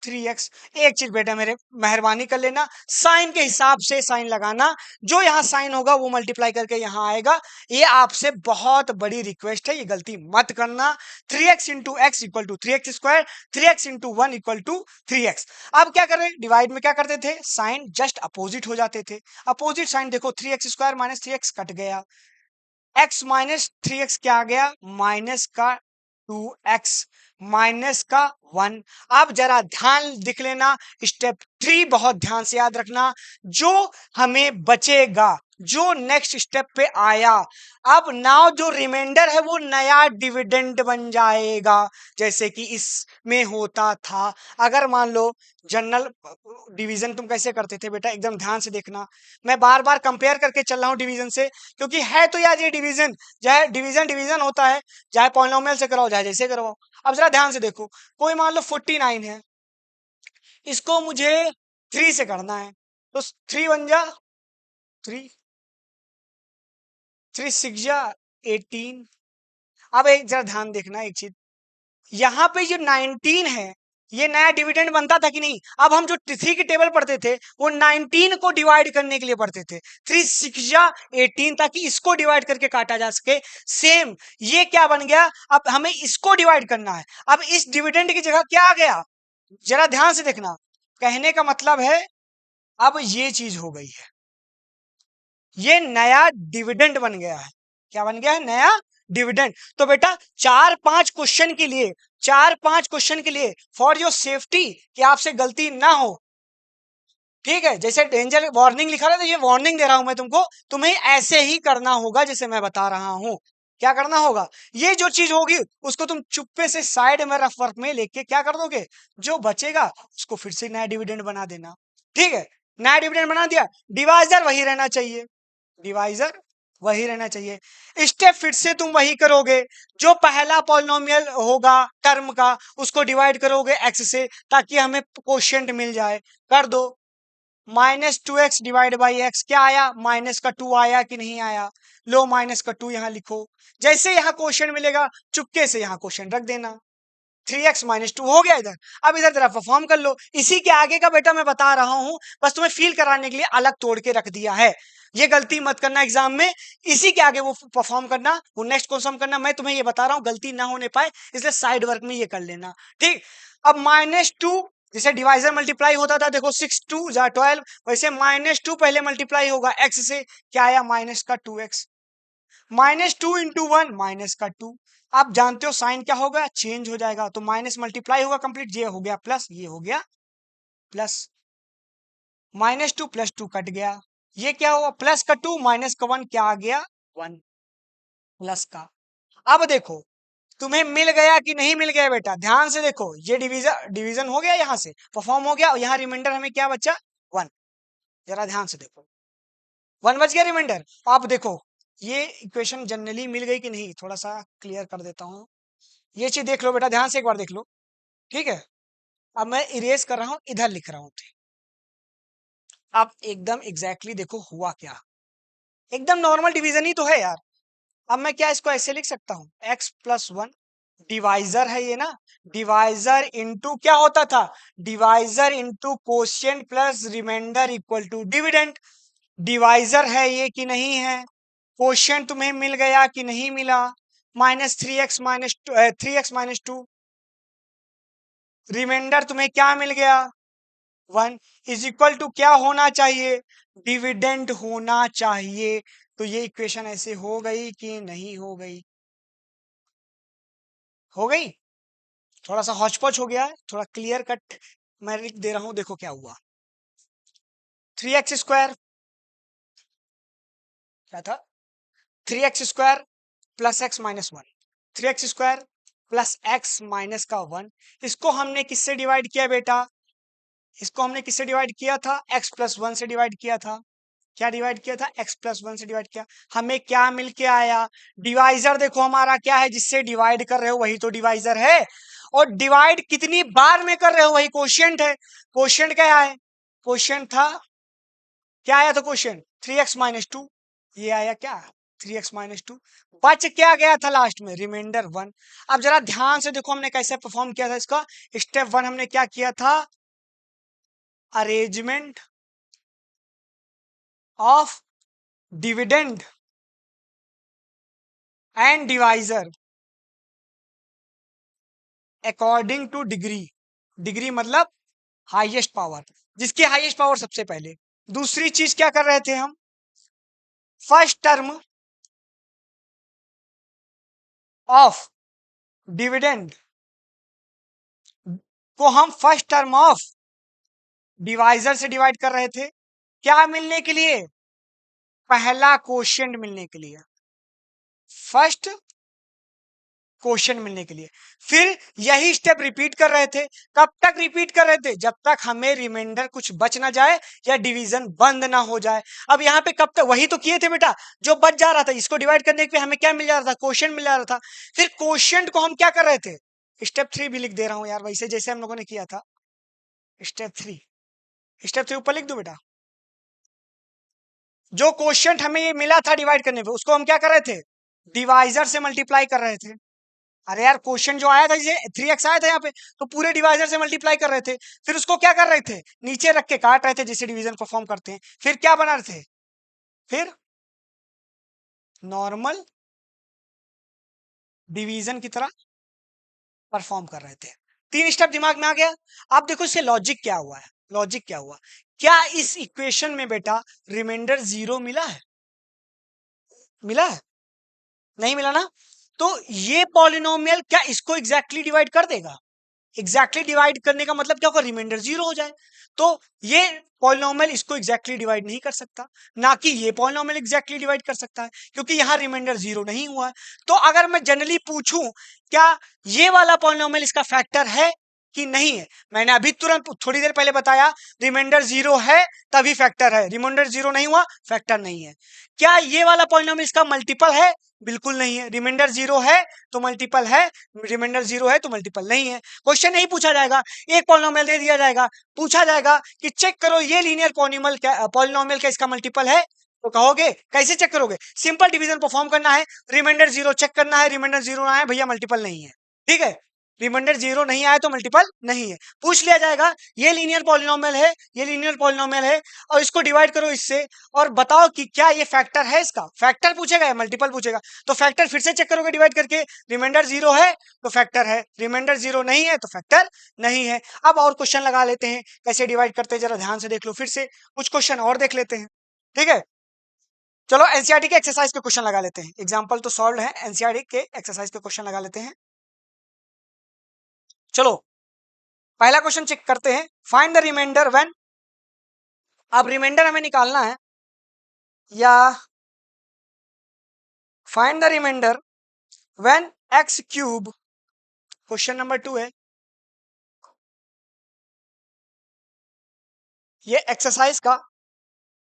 3x। एक चीज बेटा मेरे मेहरबानी कर लेना, साइन के हिसाब से साइन लगाना, जो यहाँ साइन होगा वो मल्टीप्लाई करके यहाँ आएगा, ये आपसे बहुत बड़ी रिक्वेस्ट है, ये गलती मत करना। 3x into X equal to 3x², 3x into 1 equal to 3x। अब क्या करें, डिवाइड में क्या करते थे, साइन जस्ट अपोजिट हो जाते थे, अपोजिट साइन देखो 3x² माइनस 3x कट गया, x माइनस 3x क्या आ गया, माइनस का 2x माइनस का 1। अब जरा ध्यान दिख लेना, स्टेप 3 बहुत ध्यान से याद रखना, जो हमें बचेगा, जो नेक्स्ट स्टेप पे आया, अब नाउ जो रिमाइंडर है वो नया डिविडेंड बन जाएगा, जैसे कि इसमें होता था। अगर मान लो जनरल डिवीजन तुम कैसे करते थे बेटा, एकदम ध्यान से देखना, मैं बार बार कंपेयर करके चल रहा हूं डिवीजन से, क्योंकि है तो यार ये डिवीजन, चाहे डिवीजन डिवीजन होता है, चाहे पॉलिनोमियल से कराओ चाहे जैसे करवाओ। अब जरा ध्यान से देखो, कोई मान लो 49 है, इसको मुझे 3 से करना है, तो 3 बन जा 3, 3 6 जा 18। अब एक जरा ध्यान देखना एक चीज, यहाँ पे जो 19 है ये नया डिविडेंड बनता था कि नहीं, अब हम जो 3 की टेबल पढ़ते थे वो 19 को डिवाइड करने के लिए पढ़ते थे, 3 6 जा 18, ताकि इसको डिवाइड करके काटा जा सके। सेम ये क्या बन गया, अब हमें इसको डिवाइड करना है, अब इस डिविडेंड की जगह क्या आ गया, जरा ध्यान से देखना, कहने का मतलब है अब ये चीज हो गई है, ये नया डिविडेंड बन गया है, क्या बन गया है, नया डिविडेंड। तो बेटा 4-5 क्वेश्चन के लिए, 4-5 क्वेश्चन के लिए फॉर योर सेफ्टी, कि आपसे गलती ना हो, ठीक है, जैसे डेंजर वार्निंग लिखा रहा था, ये वार्निंग दे रहा हूं मैं तुमको, तुम्हें ऐसे ही करना होगा जैसे मैं बता रहा हूं। क्या करना होगा, ये जो चीज होगी उसको तुम चुप्पे से साइड में रफ वर्क में लेके क्या कर दोगे, जो बचेगा उसको फिर से नया डिविडेंड बना देना, ठीक है, नया डिविडेंड बना दिया, डिवाइजर वही रहना चाहिए, डिवाइजर वही रहना चाहिए। स्टेप फिर से तुम वही करोगे, जो पहला पॉलिनोमियल होगा टर्म का उसको डिवाइड करोगे एक्स से, ताकि हमें कोशिएंट मिल जाए। कर दो, -2x डिवाइड बाई एक्स, क्या आया? -2 आया कि नहीं आया? लो -2 यहां लिखो। जैसे यहां क्वेश्चन मिलेगा चुपके से यहां क्वेश्चन रख देना। 3x-2 हो गया इधर। अब इधर जरा परफॉर्म कर लो। इसी के आगे का बेटा मैं बता रहा हूं, बस तुम्हें फील कराने के लिए अलग तोड़ के रख दिया है। ये गलती मत करना एग्जाम में, इसी के आगे वो परफॉर्म करना, वो नेक्स्ट क्वेश्चन करना। मैं तुम्हें ये बता रहा हूं गलती ना होने पाए, इसलिए साइड वर्क में ये कर लेना, ठीक। अब -2 जैसे डिवाइजर मल्टीप्लाई होता था, देखो 6 2 जा 12, वैसे -2 पहले मल्टीप्लाई होगा एक्स से, क्या आया? -2x। -2 इंटू 1 -2। आप जानते हो साइन क्या होगा? चेंज हो जाएगा, तो माइनस मल्टीप्लाई होगा कंप्लीट, ये हो गया प्लस, ये हो गया प्लस। -2 +2 कट गया, ये क्या हुआ? प्लस का 2 माइनस का 1, क्या आ गया? 1 प्लस का। अब देखो तुम्हें मिल गया कि नहीं मिल गया बेटा, ध्यान से देखो। ये डिवीजन डिवीजन हो गया, यहां से परफॉर्म हो गया, और यहाँ रिमाइंडर हमें क्या बचा? 1। जरा ध्यान से देखो, 1 बच गया रिमाइंडर। आप देखो ये इक्वेशन जनरली मिल गई कि नहीं, थोड़ा सा क्लियर कर देता हूं। ये चीज देख लो बेटा, ध्यान से एक बार देख लो, ठीक है। अब मैं इरेज कर रहा हूं, इधर लिख रहा हूं। आप एकदम एग्जैक्टली देखो हुआ क्या, एकदम नॉर्मल डिवीजन ही तो है यार। अब मैं क्या इसको ऐसे लिख सकता हूं, x+1 डिवाइजर है ये ना, डिवाइजर इनटू क्या होता था? Divisor into quotient plus remainder equal to dividend. Divisor है ये कि नहीं है? कोशिएंट तुम्हें मिल गया कि नहीं मिला? -3x-2 रिमाइंडर तुम्हें क्या मिल गया? 1 इज इक्वल टू क्या होना चाहिए? डिविडेंड होना चाहिए। तो ये इक्वेशन ऐसे हो गई कि नहीं हो गई? हो गई। थोड़ा सा हौच-पौच हो गया है, थोड़ा क्लियर कट मैं लिख दे रहा हूं, देखो क्या हुआ। 3x² क्या था? 3x² plus x minus 1, 3x² plus x minus का 1, इसको हमने किससे डिवाइड किया बेटा? इसको हमने किससे डिवाइड किया था? x+1 से डिवाइड किया था। क्या डिवाइड किया था? x+1 से डिवाइड किया। हमें क्या मिल के आया? डिवाइजर देखो हमारा क्या है, जिससे डिवाइड कर रहे हो वही तो डिवाइजर है, और डिवाइड कितनी बार में कर रहे हो वही कोशिएंट है। कोशिएंट क्या है? कोशिएंट था, क्या आया था कोशिएंट? 3x-2, ये आया क्या? 3x-2। बच क्या गया था लास्ट में? रिमाइंडर 1। अब जरा ध्यान से देखो हमने कैसे परफॉर्म किया था इसका। स्टेप 1 हमने क्या किया था? Arrangement of dividend and divisor according two degree. Degree मतलब हाईएस्ट पावर, जिसकी हाईएस्ट पावर सबसे पहले। दूसरी चीज क्या कर रहे थे हम? फर्स्ट टर्म ऑफ डिविडेंड को हम फर्स्ट टर्म ऑफ डिवाइजर से डिवाइड कर रहे थे, क्या मिलने के लिए? पहला कोशिएंट मिलने के लिए, फर्स्ट क्वेश्चन मिलने के लिए। फिर यही स्टेप रिपीट कर रहे थे। कब तक रिपीट कर रहे थे? जब तक हमें रिमाइंडर कुछ बच ना जाए या डिवीजन बंद ना हो जाए। अब यहाँ पे कब तक वही तो किए थे बेटा, जो बच जा रहा था इसको डिवाइड करने के हमें क्या मिल जा रहा था? क्वेश्चन मिल जा रहा था। फिर क्वेश्चन को हम क्या कर रहे थे? स्टेप 3 भी लिख दे रहा हूं यार, वैसे जैसे हम लोगों ने किया था। स्टेप 3 ऊपर लिख दो बेटा। जो क्वेश्चन हमें ये मिला था डिवाइड करने पे, उसको हम क्या कर रहे थे? डिवाइजर से मल्टीप्लाई कर रहे थे। अरे यार क्वेश्चन जो आया था, ये 3x आया था यहाँ पे, तो पूरे डिवाइजर से मल्टीप्लाई कर रहे थे। फिर उसको क्या कर रहे थे? नीचे रख के काट रहे थे, जैसे डिवीजन परफॉर्म करते हैं। फिर क्या बना रहे थे? फिर नॉर्मल डिवीजन की तरह परफॉर्म कर रहे थे। 3 स्टेप दिमाग में आ गया। अब देखो इससे लॉजिक क्या हुआ है। लॉजिक क्या हुआ? क्या इस इक्वेशन में बेटा रिमाइंडर 0 मिला है? मिला है? नहीं मिला ना। तो ये पॉलिनोमियल क्या इसको एग्जैक्टली डिवाइड कर देगा? एग्जैक्टली डिवाइड करने का मतलब क्या होगा? रिमाइंडर 0 हो जाए। तो ये पॉलिनोमियल इसको एग्जैक्टली डिवाइड नहीं कर सकता, ना कि ये पॉलिनोमियल एग्जैक्टली डिवाइड कर सकता है, क्योंकि यहां रिमाइंडर 0 नहीं हुआ है। तो अगर मैं जनरली पूछूं क्या ये वाला पॉलिनोमियल इसका फैक्टर है, कि नहीं है? मैंने अभी तुरंत थोड़ी देर पहले बताया रिमाइंडर 0 है तभी फैक्टर है, रिमाइंडर 0 नहीं हुआ फैक्टर नहीं है। क्या ये वाला पॉलिनोमियल इसका मल्टीपल है? बिल्कुल नहीं है। रिमाइंडर 0 है तो मल्टीपल है, रिमाइंडर 0 है तो मल्टीपल नहीं है। क्वेश्चन नहीं पूछा जाएगा, एक पॉलिनोमियल दे दिया जाएगा, पूछा जाएगा कि चेक करो ये लीनियर पॉलिनोमियल क्या इसका मल्टीपल है, तो कहोगे कैसे चेक करोगे? सिंपल डिवीजन परफॉर्म करना है, रिमाइंडर 0 चेक करना है, रिमाइंडर 0 आया भैया मल्टीपल नहीं है, ठीक है। रिमाइंडर 0 नहीं आया तो मल्टीपल नहीं है। पूछ लिया जाएगा ये लीनियर पॉलिनोमियल है, ये लीनियर पॉलिनोमियल है और इसको डिवाइड करो इससे और बताओ कि क्या ये फैक्टर है इसका। फैक्टर पूछेगा या मल्टीपल पूछेगा, तो फैक्टर फिर से चेक करोगे डिवाइड करके, रिमाइंडर 0 है तो फैक्टर है, रिमाइंडर 0 नहीं है तो फैक्टर नहीं है। अब और क्वेश्चन लगा लेते हैं, कैसे डिवाइड करते हैं जरा ध्यान से देख लो, फिर से कुछ क्वेश्चन और देख लेते हैं, ठीक है। चलो एनसीईआरटी के एक्सरसाइज के क्वेश्चन लगा लेते हैं, एग्जांपल तो सॉल्व है, एनसीईआरटी के एक्सरसाइज के क्वेश्चन लगा लेते हैं। चलो पहला क्वेश्चन चेक करते हैं, फाइंड द रिमाइंडर व्हेन। अब रिमाइंडर हमें निकालना है, या find the remainder when X cube, question number 2 है, ये एक्सरसाइज का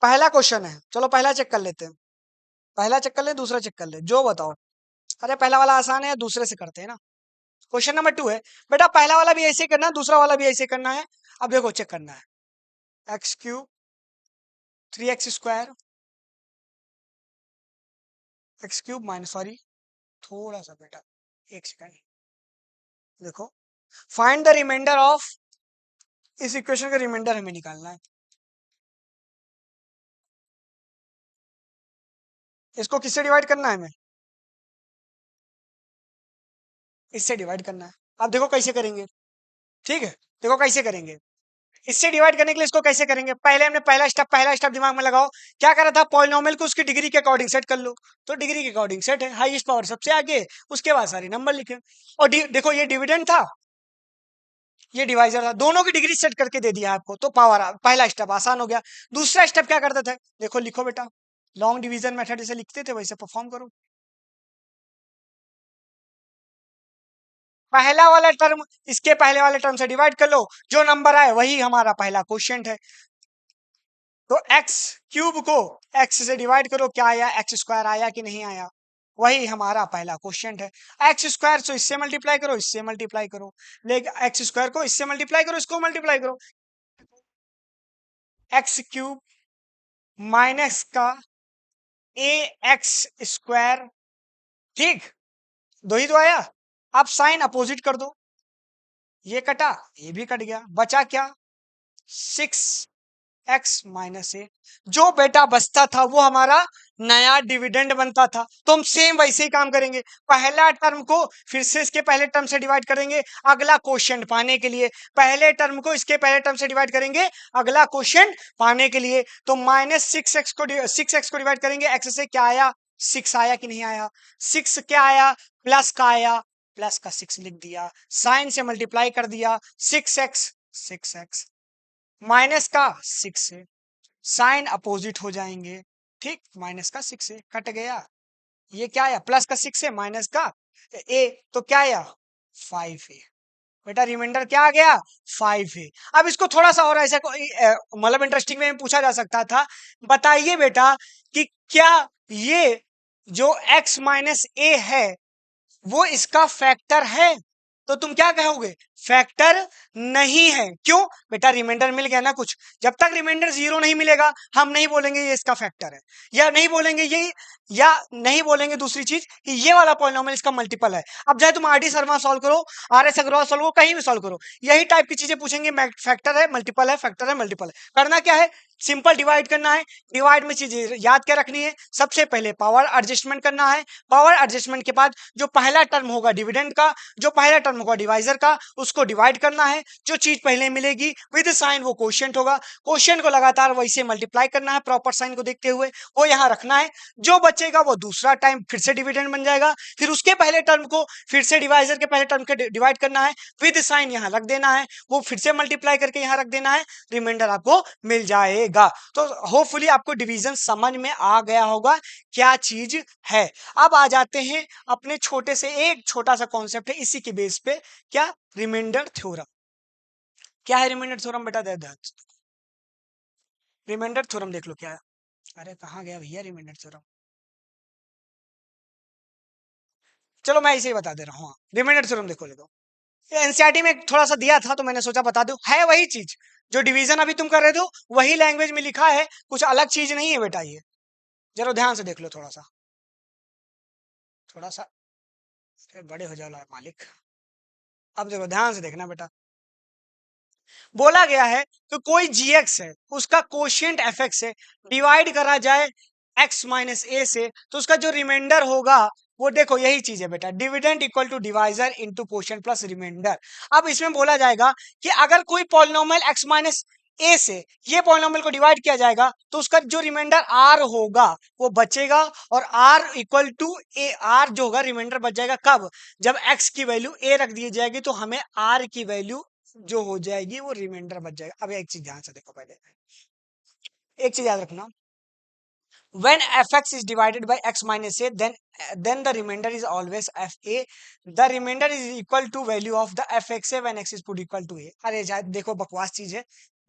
पहला क्वेश्चन है। चलो पहला चेक कर लेते हैं, पहला चेक कर ले, दूसरा चेक कर ले, जो बताओ। अरे पहला वाला आसान है, दूसरे से करते हैं ना। क्वेश्चन नंबर 2 है, बेटा पहला वाला भी ऐसे करना है, दूसरा वाला भी ऐसे करना है। अब देखो चेक करना है, x cube 3x square, x cube minus, sorry थोड़ा सा बेटा, एक सेकंड, देखो फाइंड द रिमाइंडर ऑफ, इस इक्वेशन का रिमाइंडर हमें निकालना है। इसको किससे डिवाइड करना है हमें? इससे डिवाइड करना है। अब देखो कैसे करेंगे, ठीक है, देखो कैसे करेंगे। इससे डिवाइड करने के लिए इसको कैसे करेंगे, पहले हमने पहला स्टेप दिमाग में लगाओ, क्या करा था, पॉलिनोमियल को उसकी डिग्री के अकॉर्डिंग सेट कर लो, तो डिग्री के अकॉर्डिंग सेट है, हाईएस्ट पावर सबसे आगे, उसके बाद सारे नंबर लिखे। और देखो ये डिविडेंड था, ये डिवाइजर था, दोनों की डिग्री सेट करके दे दिया आपको, तो पावर पहला स्टेप आसान हो गया। दूसरा स्टेप क्या करते थे, देखो लिखो बेटा, लॉन्ग डिवीजन मेथड जैसे लिखते थे वैसे परफॉर्म करो। पहला वाला टर्म इसके पहले वाले टर्म से डिवाइड कर लो, जो नंबर आए वही हमारा पहला क्वोशिएंट है। तो एक्स क्यूब को एक्स से डिवाइड करो, क्या आया, एक्स स्क्वायर आया कि नहीं आया, वही हमारा पहला क्वोशिएंट है। एक्स स्क्वायर से इससे मल्टीप्लाई करो, इससे मल्टीप्लाई करो, लेकिन एक्स स्क्वायर को इससे मल्टीप्लाई करो, इसको मल्टीप्लाई करो, एक्स क्यूब माइनस का ए एक्स स्क्वायर, ठीक, दो ही तो आया। अब साइन अपोजिट कर दो, ये कटा ये भी कट गया, बचा क्या, 6x माइनस ए, जो बेटा बचता था वो हमारा नया डिविडेंड बनता था। तो हम सेम वैसे ही काम करेंगे, पहला टर्म को फिर से इसके पहले टर्म से डिवाइड करेंगे अगला क्वोशिएंट पाने के लिए, पहले टर्म को इसके पहले टर्म से डिवाइड करेंगे अगला क्वोशिएंट पाने के लिए। तो माइनस 6x को डिवाइड करेंगे एक्स से, क्या आया, 6 आया कि नहीं आया, 6 क्या आया, प्लस का आया, प्लस का 6 लिख दिया, साइन से मल्टीप्लाई कर दिया, 6x माइनस का 6 है, साइन अपोजिट हो जाएंगे, ठीक, माइनस का 6 है, कट गया, ये क्या आया, प्लस का 6 है माइनस का ए, तो क्या आया 5 है, बेटा रिमाइंडर क्या आ गया 5 है। अब इसको थोड़ा सा और ऐसा मतलब इंटरेस्टिंग में पूछा जा सकता था, बताइए बेटा कि क्या ये जो x माइनस ए है वो इसका फैक्टर है, तो तुम क्या कहोगे, फैक्टर नहीं है। क्यों बेटा, रिमाइंडर मिल गया ना कुछ, जब तक रिमाइंडर 0 नहीं मिलेगा हम नहीं बोलेंगे ये इसका फैक्टर है, या नहीं बोलेंगे ये, या नहीं बोलेंगे दूसरी चीज कि ये वाला पॉलिनोमियल इसका मल्टीपल है। अब चाहे तुम आर डी शर्मा सॉल्व करो, आर एस अग्रवाल सॉल्व करो, कहीं भी सॉल्व करो, यही टाइप की चीजें पूछेंगे, फैक्टर है मल्टीपल है, फैक्टर है मल्टीपल है। करना क्या है, सिंपल डिवाइड करना है, डिवाइड में चीजें याद क्या रखनी है, सबसे पहले पावर एडजस्टमेंट करना है, पावर एडजस्टमेंट के बाद जो पहला टर्म होगा डिविडेंड का, जो पहला टर्म होगा डिवाइजर का, उसको डिवाइड करना है, जो चीज पहले मिलेगी विद साइन वो क्वोशिएंट होगा, क्वोशिएंट को लगातार वैसे मल्टीप्लाई करना है प्रॉपर साइन को देखते हुए, वो यहां रखना है, जो बचेगा वो दूसरा टाइम फिर से डिविडेंड बन जाएगा, फिर उसके पहले टर्म को फिर से डिवाइजर के पहले टर्म के डिवाइड करना है, विद साइन यहां रख देना है, वो फिर से मल्टीप्लाई करके यहां रख देना है, रिमाइंडर आपको मिल जाएगा। तो होपफुली आपको डिवीजन समझ में आ गया होगा क्या चीज है। अब आ जाते हैं अपने छोटे से, एक छोटा सा कॉन्सेप्ट है इसी के बेस पे, क्या, रिमाइंडर थ्योरम। क्या है रिमाइंडर थ्योरम बेटा? दे रिमाइंडर थ्योरम देख लो क्या है। अरे कहाँ गया भैया रिमाइंडर थ्योरम? चलो मैं इसे ही बता दे रहा हूँ। रिमाइंडर थ्योरम देखो, देखो एनसीईआरटी में थोड़ा सा दिया था तो मैंने सोचा बता दूं। है वही चीज जो डिवीजन अभी तुम कर रहे थे, वही लैंग्वेज में लिखा है, कुछ अलग चीज नहीं है बेटा ये। जरा ध्यान से देख लो थोड़ा सा, थोड़ा सा। बड़े हो जाओ मालिक। अब देखो ध्यान से देखना बेटा। बोला गया है कि कोई जीएक्स है, उसका कोशिएंट एफएक्स है, डिवाइड करा जाए एक्स माइनस ए से, तो उसका जो रिमाइंडर होगा वो देखो यही चीज है बेटा, dividend equal to divisor into quotient plus remainder. अब इसमें बोला जाएगा कि अगर कोई पॉलिनोमियल एक्स माइनस ए से ये पॉलिनोमियल को डिवाइड किया जाएगा तो उसका जो रिमाइंडर आर होगा वो बचेगा, और R equal to A, R जो होगा रिमाइंडर बच जाएगा कब? जब एक्स की वैल्यू ए रख दी जाएगी तो हमें आर की वैल्यू जो हो जाएगी वो रिमाइंडर बच जाएगा। अब एक चीज ध्यान से देखो, पहले एक चीज याद रखना, when fx is divided by x minus a, then the remainder is always fa. The remainder is equal to value of the fxa when x is put equal to a. अरे देखो बकवास चीज है,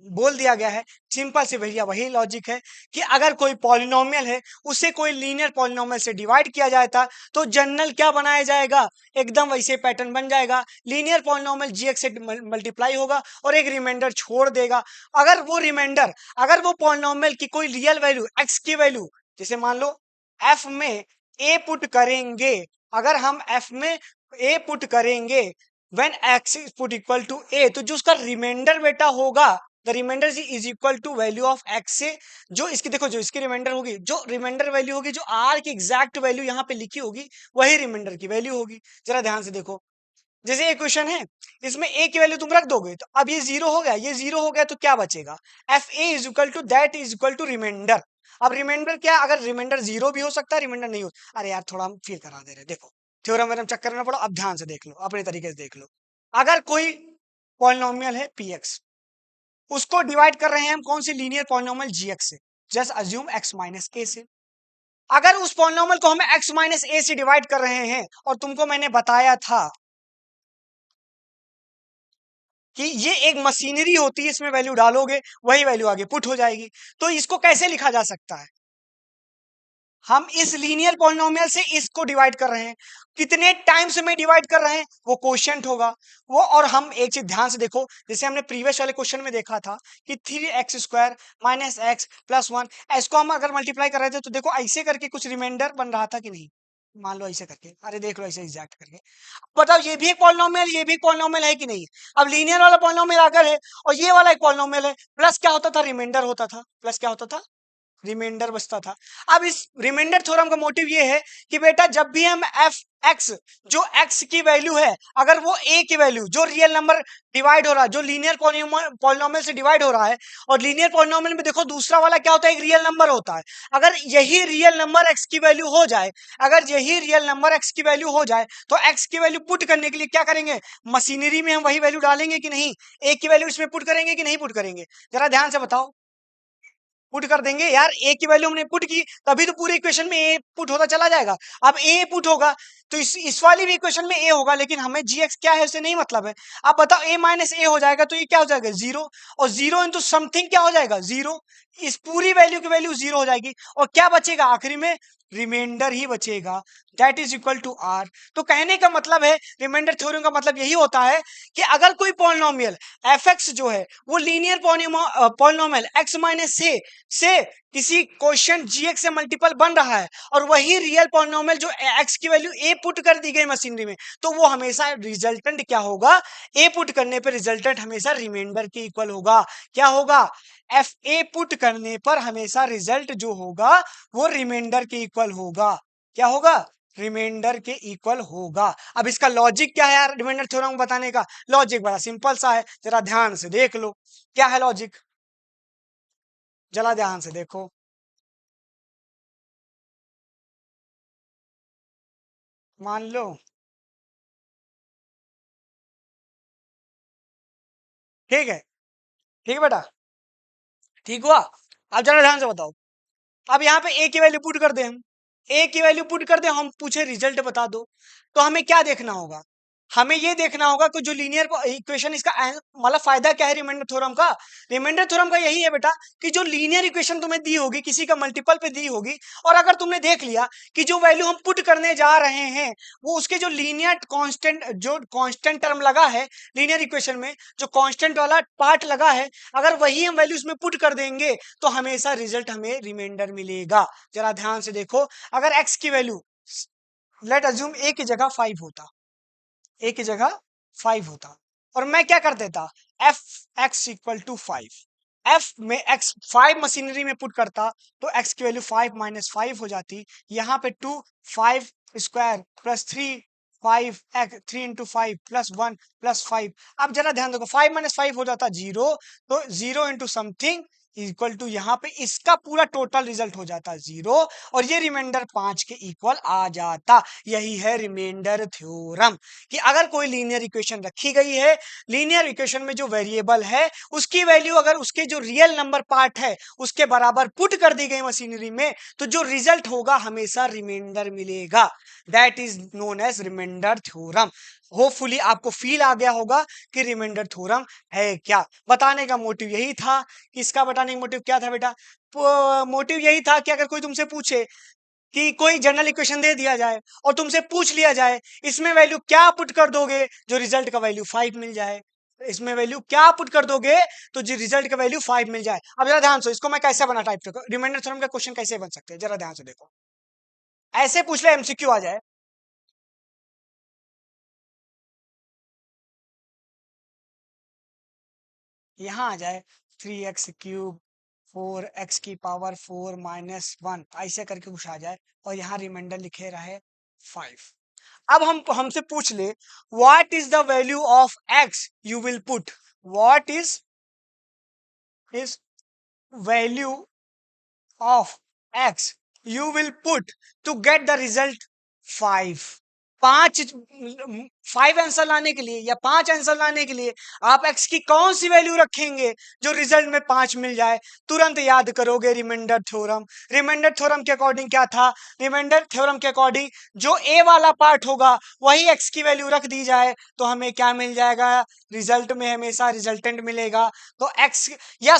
बोल दिया गया है सिंपल से भैया, वही लॉजिक है कि अगर कोई पॉलिनोमियल है उसे कोई लीनियर पॉलिनोमियल से डिवाइड किया जाता तो जनरल क्या बनाया जाएगा, एकदम वैसे पैटर्न बन जाएगा। लीनियर पॉलिनोमियल जीएक्स से मल्टीप्लाई होगा और एक रिमाइंडर छोड़ देगा। अगर वो रिमाइंडर, अगर वो पॉलिनोमियल की कोई रियल वैल्यू एक्स की वैल्यू, जैसे मान लो एफ में ए पुट करेंगे, अगर हम एफ में ए पुट करेंगे when x is put equal to A, तो जो उसका रिमाइंडर बेटा होगा, the remainder is equal to value of x से, जो इसकी देखो जो इसकी रिमाइंडर होगी, जो रिमाइंडर वैल्यू होगी, जो आर की एग्जैक्ट वैल्यू यहाँ पे लिखी होगी वही रिमाइंडर की वैल्यू होगी। जरा ध्यान से देखो, जैसे एक क्वेश्चन है, इसमें ए की वैल्यू तुम रख दोगे तो अब ये जीरो हो गया, ये जीरो हो गया तो क्या बचेगा, F A is equal to that is equal to remainder. अब रिमाइंडर क्या, अगर रिमाइंडर जीरो भी हो सकता है, रिमाइंडर नहीं हो, अरे यार थोड़ा हम फील करा दे रहे, देखो थ्योरम में चक्कर में पड़ो, अब ध्यान से देख लो, अपने तरीके से देख लो। अगर कोई पॉलिनोमियल है पी एक्स, उसको डिवाइड कर रहे हैं हम कौन सी लीनियर पॉलिनोमियल जी एक्स से, जस्ट अज्यूम एक्स माइनस ए से। अगर उस पॉलिनोमियल को हम एक्स माइनस ए से डिवाइड कर रहे हैं और तुमको मैंने बताया था कि ये एक मशीनरी होती है, इसमें वैल्यू डालोगे वही वैल्यू आगे पुट हो जाएगी, तो इसको कैसे लिखा जा सकता है, हम इस लीनियर पॉलिनोमियल से इसको डिवाइड कर रहे हैं, कितने टाइम्स में डिवाइड कर रहे हैं वो क्वोशिएंट होगा वो। और हम एक चीज ध्यान से देखो, जैसे हमने प्रीवियस वाले क्वेश्चन में देखा था कि 3x² माइनस एक्स प्लस 1, इसको हम अगर मल्टीप्लाई कर रहे थे तो देखो ऐसे करके कुछ रिमाइंडर बन रहा था कि नहीं, मान लो ऐसे करके, अरे देख लो ऐसे एग्जैक्ट करके, बताओ ये भी एक पॉलिनोमियल, ये भी एक पॉलिनोमियल है कि नहीं। अब लीनियर वाला पॉलिनोमियल अगर है और ये वाला एक पॉलिनोमियल है, प्लस क्या होता था, रिमाइंडर होता था, प्लस क्या होता था, रिमाइंडर बचता था। अब इस रिमाइंडर थ्योरम का मोटिव ये है कि बेटा जब भी हम एफ एक्स, जो एक्स की वैल्यू है, अगर वो ए की वैल्यू जो रियल नंबर डिवाइड हो रहा है, जो लीनियर पॉलिनोमियल से डिवाइड हो रहा है, और लीनियर पॉलिनोमियल में देखो दूसरा वाला क्या होता है, एक रियल नंबर होता है, अगर यही रियल नंबर एक्स की वैल्यू हो जाए, अगर यही रियल नंबर एक्स की वैल्यू हो जाए तो एक्स की वैल्यू पुट करने के लिए क्या करेंगे, मशीनरी में हम वही वैल्यू डालेंगे कि नहीं, ए की वैल्यू इसमें पुट करेंगे कि नहीं पुट करेंगे, जरा ध्यान से बताओ। पुट कर देंगे यार, ए की वैल्यू हमने पुट की तभी तो पूरे इक्वेशन में ए पुट होता चला जाएगा। अब ए पुट होगा तो इस वाली भी इक्वेशन में ए होगा, लेकिन हमें जी एक्स क्या है उसे नहीं मतलब है। अब बताओ ए माइनस ए हो जाएगा तो ये क्या हो जाएगा, जीरो, और जीरो इंटू समथिंग क्या हो जाएगा, जीरो, इस पूरी वैल्यू की वैल्यू जीरो हो जाएगी, और क्या बचेगा आखिरी में, रिमाइंडर ही बचेगा, that is equal to R. तो कहने का मतलब है, रिमाइंडर थ्योरम का मतलब यही होता है कि अगर कोई पॉलिनोमियल एफ एक्स जो है वो लीनियर पॉलिनोमियल एक्स माइनस से किसी क्वेश्चन जी एक्स से मल्टीपल बन रहा है, और वही रियल पॉलिनोमियल जो एक्स की वैल्यू ए पुट कर दी गई मशीनरी में, तो वो हमेशा रिजल्टेंट क्या होगा, ए पुट करने पर रिजल्टेंट हमेशा रिमाइंडर के इक्वल होगा। क्या होगा, एफ ए पुट करने पर हमेशा रिजल्ट जो होगा वो रिमाइंडर के इक्वल होगा। क्या होगा, रिमाइंडर के इक्वल होगा। अब इसका लॉजिक क्या है यार, रिमाइंडर थ्योरम बताने का लॉजिक बड़ा सिंपल सा है, जरा ध्यान से देख लो क्या है लॉजिक, जरा ध्यान से देखो। मान लो, ठीक है, ठीक है बेटा, ठीक हुआ। अब जरा ध्यान से बताओ, अब यहाँ पे ए की वैल्यू पुट कर दे, हम ए की वैल्यू पुट कर दे, हम पूछे रिजल्ट बता दो, तो हमें क्या देखना होगा, हमें ये देखना होगा कि जो लीनियर इक्वेशन इसका मतलब फायदा क्या है रिमाइंडर थ्योरम का। रिमाइंडर थ्योरम का यही है बेटा कि जो लीनियर इक्वेशन तुम्हें दी होगी किसी का मल्टीपल पे दी होगी, और अगर तुमने देख लिया कि जो वैल्यू हम पुट करने जा रहे हैं वो उसके जो लीनियर कांस्टेंट जो कांस्टेंट टर्म लगा है लीनियर इक्वेशन में, जो कांस्टेंट वाला पार्ट लगा है, अगर वही हम वैल्यू उसमें पुट कर देंगे तो हमेशा रिजल्ट हमें रिमाइंडर मिलेगा। जरा ध्यान से देखो, अगर x की वैल्यू लेट अज्यूम a की जगह 5 होता, ए की जगह 5 होता, और मैं क्या कर देता F X equal to 5, F में एक्स 5 मशीनरी में पुट करता तो एक्स की वैल्यू 5 माइनस 5 हो जाती, यहाँ पे 2 5 square plus 3 5 x 3 into 5 plus 1 plus 5। अब जरा ध्यान देखो 5 माइनस 5 हो जाता 0, तो 0 इंटू समथिंग इक्वल टू यहाँ पे इसका पूरा टोटल रिजल्ट हो जाता 0, और ये रिमाइंडर 5 के इक्वल आ जाता। यही है रिमाइंडर थ्योरम कि अगर कोई लीनियर इक्वेशन रखी गई है, लीनियर इक्वेशन में जो वेरिएबल है उसकी वैल्यू अगर उसके जो रियल नंबर पार्ट है उसके बराबर पुट कर दी गई मशीनरी में, तो जो रिजल्ट होगा हमेशा रिमाइंडर मिलेगा। That is known as remainder theorem. Hopefully आपको फील आ गया होगा कि रिमाइंडर थ्योरम है क्या। बताने का मोटिव यही था। इसका बताने का मोटिव क्या था बेटा? मोटिव यही था कि अगर कोई तुमसे पूछे कि कोई जनरल इक्वेशन दे दिया जाए और तुमसे पूछ लिया जाए इसमें वैल्यू क्या पुट कर दोगे जो रिजल्ट का वैल्यू 5 मिल जाए, इसमें वैल्यू क्या पुट कर दोगे तो जो रिजल्ट का वैल्यू 5 मिल जाए। अब जरा ध्यान से इसको मैं कैसे बना टाइप करूं, रिमाइंडर थ्योरम का क्वेश्चन कैसे बन सकते हैं, जरा ध्यान से देखो। ऐसे पूछ ले एमसीक्यू आ जाए, यहां आ जाए 3x³ 4x⁴ माइनस 1 ऐसे करके कुछ आ जाए और यहाँ रिमाइंडर लिखे रहे 5। अब हम हमसे पूछ ले what is the value of x you will put, what is value of x you will put to get the result 5। 5 answer लाने के लिए या 5 आंसर लाने के लिए आप x की कौन सी वैल्यू रखेंगे जो रिजल्ट में 5 मिल जाए? तुरंत याद करोगे रिमाइंडर थ्योरम। रिमाइंडर थ्योरम के अकॉर्डिंग क्या था? रिमाइंडर थ्योरम के अकॉर्डिंग जो a वाला पार्ट होगा वही x की वैल्यू रख दी जाए तो हमें क्या मिल जाएगा? रिजल्ट में हमेशा रिजल्टेंट मिलेगा। तो x या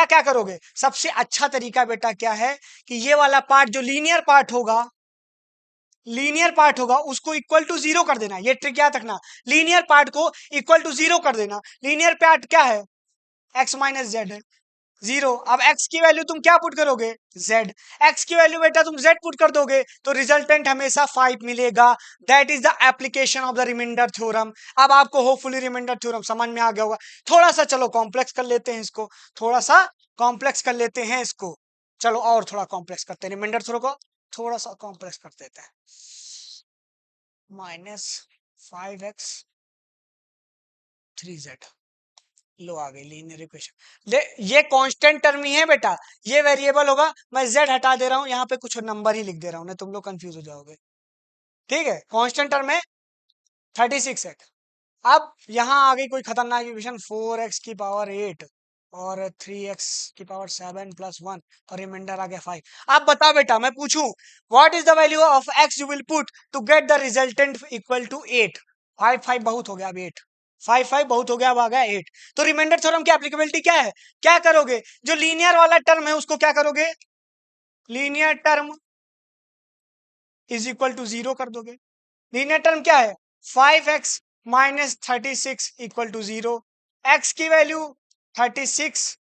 क्या करोगे, सबसे अच्छा तरीका बेटा क्या है कि ये वाला पार्ट जो लीनियर पार्ट होगा उसको इक्वल टू 0 कर देना। ये ट्रिक याद रखना, लीनियर पार्ट को इक्वल टू 0 कर देना। लीनियर पार्ट क्या है? x माइनस जेड है, 0। अब x की वैल्यू तुम क्या पुट करोगे? z। x की वैल्यू बेटा तुम z पुट कर दोगे तो रिजल्टेंट हमेशा 5 मिलेगा। That is the application of the remainder theorem. अब आपको होपफुली रिमाइंडर थ्योरम समझ में आ गया होगा। थोड़ा सा चलो कॉम्प्लेक्स कर लेते हैं इसको, थोड़ा सा कॉम्प्लेक्स कर लेते हैं इसको। चलो और थोड़ा कॉम्प्लेक्स करते हैं रिमाइंडर थ्योरम को, थोड़ा सा कॉम्प्लेक्स कर देते हैं। -5x3z, लो आ गई लीनियर इक्वेशन। ये कांस्टेंट टर्म ही है बेटा, ये वेरिएबल होगा। मैं z हटा दे रहा हूं, यहाँ पे कुछ नंबर ही लिख दे रहा हूं, नहीं तुम लोग कंफ्यूज हो जाओगे। ठीक है, कांस्टेंट टर्म है 36x। अब यहाँ आ गई कोई खतरनाक इक्वेशन 4x⁸ और 3x⁷ प्लस 1 और रिमाइंडर आ गया 5। अब बता बेटा, मैं पूछूं what is the value of x you will put to get the resultant equal to 8। 5 बहुत हो गया, अब 8 5 बहुत हो गया, अब आ गया 8। तो रिमाइंडर थ्योरम की एप्लीकेबिलिटी क्या है? क्या करोगे, जो लीनियर वाला टर्म है उसको क्या करोगे? Linear term is equal to 0 कर दोगे। लीनियर टर्म क्या है? 5x minus 36 equal to 0। x की वैल्यू 36,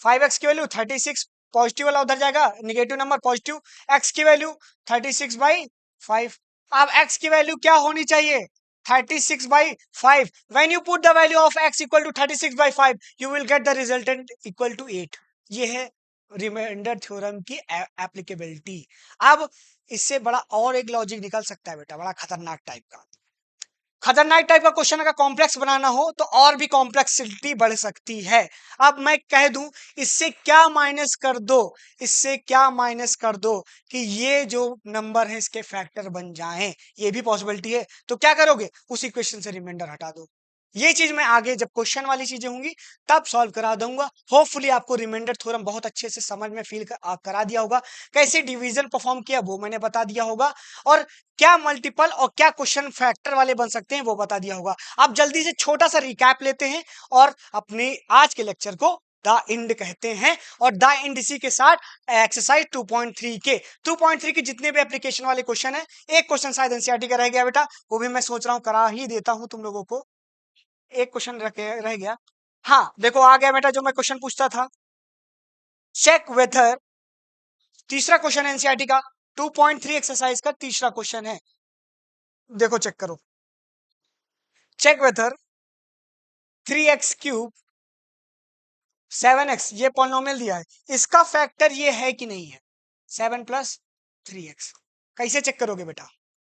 5x की वैल्यू 36, पॉजिटिव वाला उधर जाएगा, निगेटिव नंबर पॉजिटिव। x की वैल्यू 36/5। अब x की वैल्यू क्या होनी चाहिए? 36/5। When you put the value of x equal to 36/5 you will get the resultant equal to 8। ये है रिमाइंडर थ्योरम की एप्लीकेबिलिटी। अब इससे बड़ा और एक लॉजिक निकल सकता है बेटा, बड़ा खतरनाक टाइप का। खतरनाक टाइप का क्वेश्चन अगर कॉम्प्लेक्स बनाना हो तो और भी कॉम्प्लेक्सिटी बढ़ सकती है। अब मैं कह दूं इससे क्या माइनस कर दो, इससे क्या माइनस कर दो कि ये जो नंबर है इसके फैक्टर बन जाएं, ये भी पॉसिबिलिटी है। तो क्या करोगे, उस इक्वेशन से रिमाइंडर हटा दो। ये चीज मैं आगे जब क्वेश्चन वाली चीजें होंगी तब सॉल्व करा दूंगा। होपफुली आपको रिमाइंडर थ्योरम बहुत अच्छे से समझ में करा दिया होगा, कैसे डिवीजन परफॉर्म किया वो मैंने बता दिया होगा, और क्या मल्टीपल और क्या क्वेश्चन फैक्टर वाले बन सकते हैं वो बता दिया होगा। अब जल्दी से छोटा सा रिकैप लेते हैं और अपने आज के लेक्चर को द इंड कहते हैं, और द इंड इसी के साथ एक्सरसाइज 2.3 के जितने भी एप्लीकेशन वाले क्वेश्चन है, एक क्वेश्चन शायद एनसीईआरटी का रह गया बेटा, वो भी मैं सोच रहा हूँ करा ही देता हूं तुम लोगों को। एक क्वेश्चन रह गया। हाँ देखो आ गया बेटा, जो मैं क्वेश्चन पूछता था, चेक वेदर, तीसरा क्वेश्चन एनसीईआरटी का 2.3 एक्सरसाइज का तीसरा क्वेश्चन है। देखो चेक करो, चेक वेदर 3x³ 7x, ये पॉलिनोमियल दिया है, इसका फैक्टर ये है कि नहीं है 7 + 3x। कैसे चेक करोगे बेटा,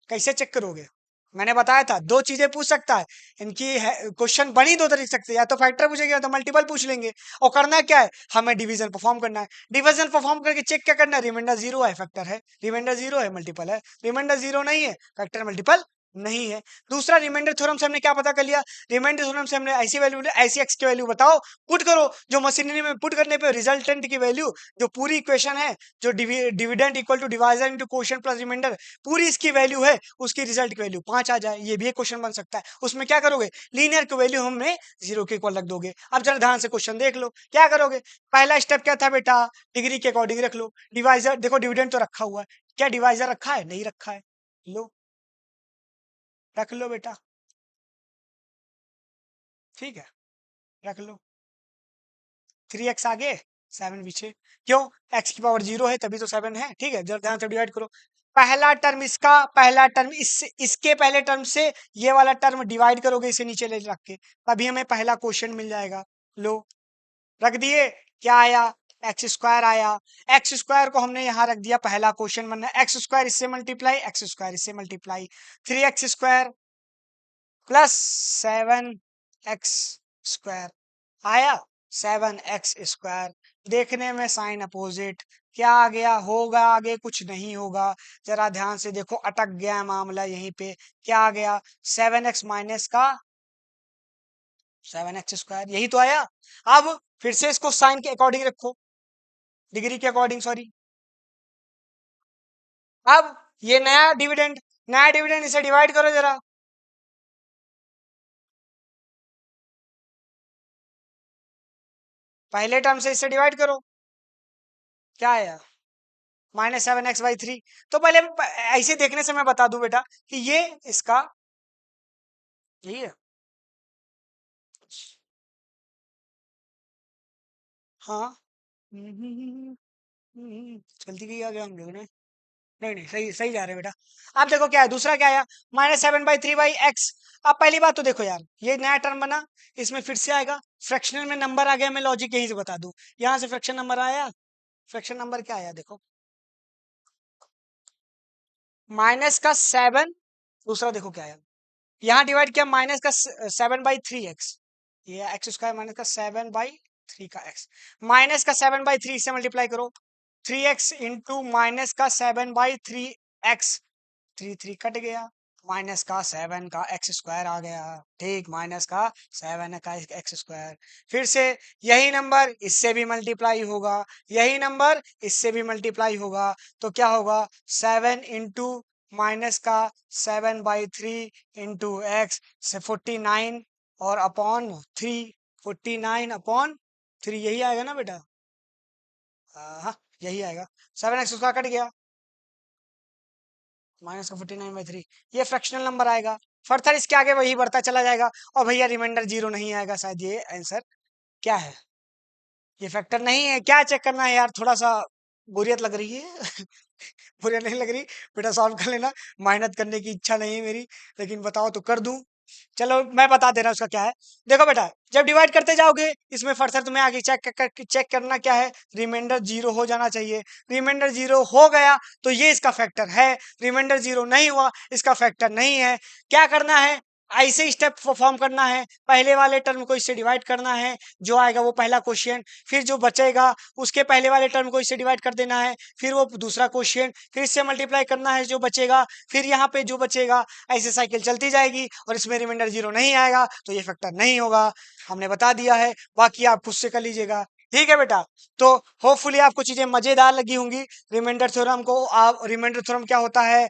कैसे चेक करोगे? मैंने बताया था दो चीजें पूछ सकता है, इनकी क्वेश्चन बनी दो तरीके सकते, या तो फैक्टर पूछेंगे या तो मल्टीपल पूछ लेंगे। और करना क्या है, हमें डिवीजन परफॉर्म करना है। डिवीजन परफॉर्म करके चेक क्या करना है, रिमाइंडर 0 है, फैक्टर है, रिमाइंडर 0 है, मल्टीपल है, रिमाइंडर 0 नहीं है, फैक्टर मल्टीपल नहीं है। दूसरा रिमाइंडर थ्योरम से हमने क्या पता कर लिया, रिमाइंडर थ्योरम से हमने ऐसी वैल्यू ऐसी एक्स की वैल्यू बताओ, पुट करो, जो मशीनरी में पुट करने पे रिजल्टेंट की वैल्यू, जो पूरी इक्वेशन है, जो dividend equal to divisor into quotient plus remainder, पूरी इसकी वैल्यू है, उसकी रिजल्ट की वैल्यू 5 आ जाए, ये भी एक क्वेश्चन बन सकता है। उसमें क्या करोगे, लीनियर की वैल्यू हमने 0 के इक्वल रख दोगे। अब जरा ध्यान से क्वेश्चन देख लो, क्या करोगे, पहला स्टेप क्या था बेटा, डिग्री के अकॉर्डिंग रख लो, डिवाइजर देखो डिविडेंड तो रखा हुआ है, क्या डिवाइजर रखा है, नहीं रखा है, लो रख लो बेटा, ठीक है रख लो, 3x आगे 7 पीछे, क्यों, x की पावर 0 है तभी तो 7 है, ठीक है, जरा ध्यान से डिवाइड करो, पहला टर्म इसका, पहला टर्म इससे, इसके पहले टर्म से ये वाला टर्म डिवाइड करोगे इसे नीचे ले रख के, तभी हमें पहला क्वेश्चन मिल जाएगा। लो रख दिए, क्या आया, x² आया, x² को हमने यहाँ रख दिया, पहला क्वेश्चन बनना है, x² इससे मल्टीप्लाई, x² इससे मल्टीप्लाई, 3x² प्लस 7x² आया, 7x², देखने में साइन अपोजिट, क्या आ गया, होगा आगे कुछ नहीं होगा, जरा ध्यान से देखो, अटक गया मामला यहीं पे, क्या आ गया, 7x माइनस का 7x², यही तो आया। अब फिर से इसको साइन के अकॉर्डिंग रखो, डिग्री के अकॉर्डिंग सॉरी, अब ये नया डिविडेंड, नया डिविडेंड इसे डिवाइड करो जरा, पहले टर्म से इसे डिवाइड करो, क्या आया, -7x/3। तो पहले ऐसे देखने से मैं बता दूं बेटा कि ये इसका यही है, हाँ गलती की आ गया हम लोग ने, नहीं नहीं सही सही जा रहे बेटा। अब देखो क्या है, दूसरा क्या आया, -7/3/x। अब पहली बात तो देखो यार, ये नया टर्म बना, इसमें फिर से आएगा, फ्रैक्शनल में नंबर आ गया, मैं लॉजिक यहीं से बता दूं, यहाँ से फ्रैक्शन नंबर आया, फ्रैक्शन नंबर क्या आया देखो, -7, दूसरा देखो क्या आया, यहाँ डिवाइड किया -7/3x, ये x² -7/3 का x, -7/3 से मल्टीप्लाई करो, 3x इंटू -7/3x, 3 कट गया, -7 का x² आ गया, ठीक, -7 का x², फिर से यही नंबर इससे भी मल्टीप्लाई होगा, यही नंबर इससे भी मल्टीप्लाई होगा, तो क्या होगा, 7 इंटू -7/3 इंटू एक्स से 49 और अपॉन 3, 49/3, यही आएगा ना बेटा, हाँ यही आएगा, 7x उसका कट गया, -49/3, ये फ्रैक्शनल नंबर आएगा, फर्थर इसके आगे वही बढ़ता चला जाएगा, और भैया रिमाइंडर 0 नहीं आएगा, शायद ये आंसर क्या है, ये फैक्टर नहीं है, क्या चेक करना है यार, थोड़ा सा बोरियत लग रही है बुरी नहीं लग रही बेटा, सॉल्व कर लेना, मेहनत करने की इच्छा नहीं है मेरी, लेकिन बताओ तो कर दूं, चलो मैं बता दे रहा हूं उसका क्या है। देखो बेटा, जब डिवाइड करते जाओगे इसमें फर्दर तुम्हें आगे चेक करना क्या है, रिमाइंडर 0 हो जाना चाहिए, रिमाइंडर 0 हो गया तो ये इसका फैक्टर है, रिमाइंडर 0 नहीं हुआ इसका फैक्टर नहीं है। क्या करना है, ऐसे स्टेप परफॉर्म करना है, पहले वाले टर्म को इससे डिवाइड करना है, जो आएगा वो पहला क्वेश्चन, फिर जो बचेगा उसके पहले वाले टर्म को इससे डिवाइड कर देना है, फिर वो दूसरा क्वेश्चन, फिर इससे मल्टीप्लाई करना है जो बचेगा, फिर यहाँ पे जो बचेगा, ऐसे साइकिल चलती जाएगी और इसमें रिमाइंडर 0 नहीं आएगा तो ये फैक्टर नहीं होगा, हमने बता दिया है, बाकी आप खुद से कर लीजिएगा। ठीक है बेटा, तो होपफुली आपको चीजें मजेदार लगी होंगी। रिमाइंडर थ्योरम को आप रिमाइंडर थ्योरम क्या होता है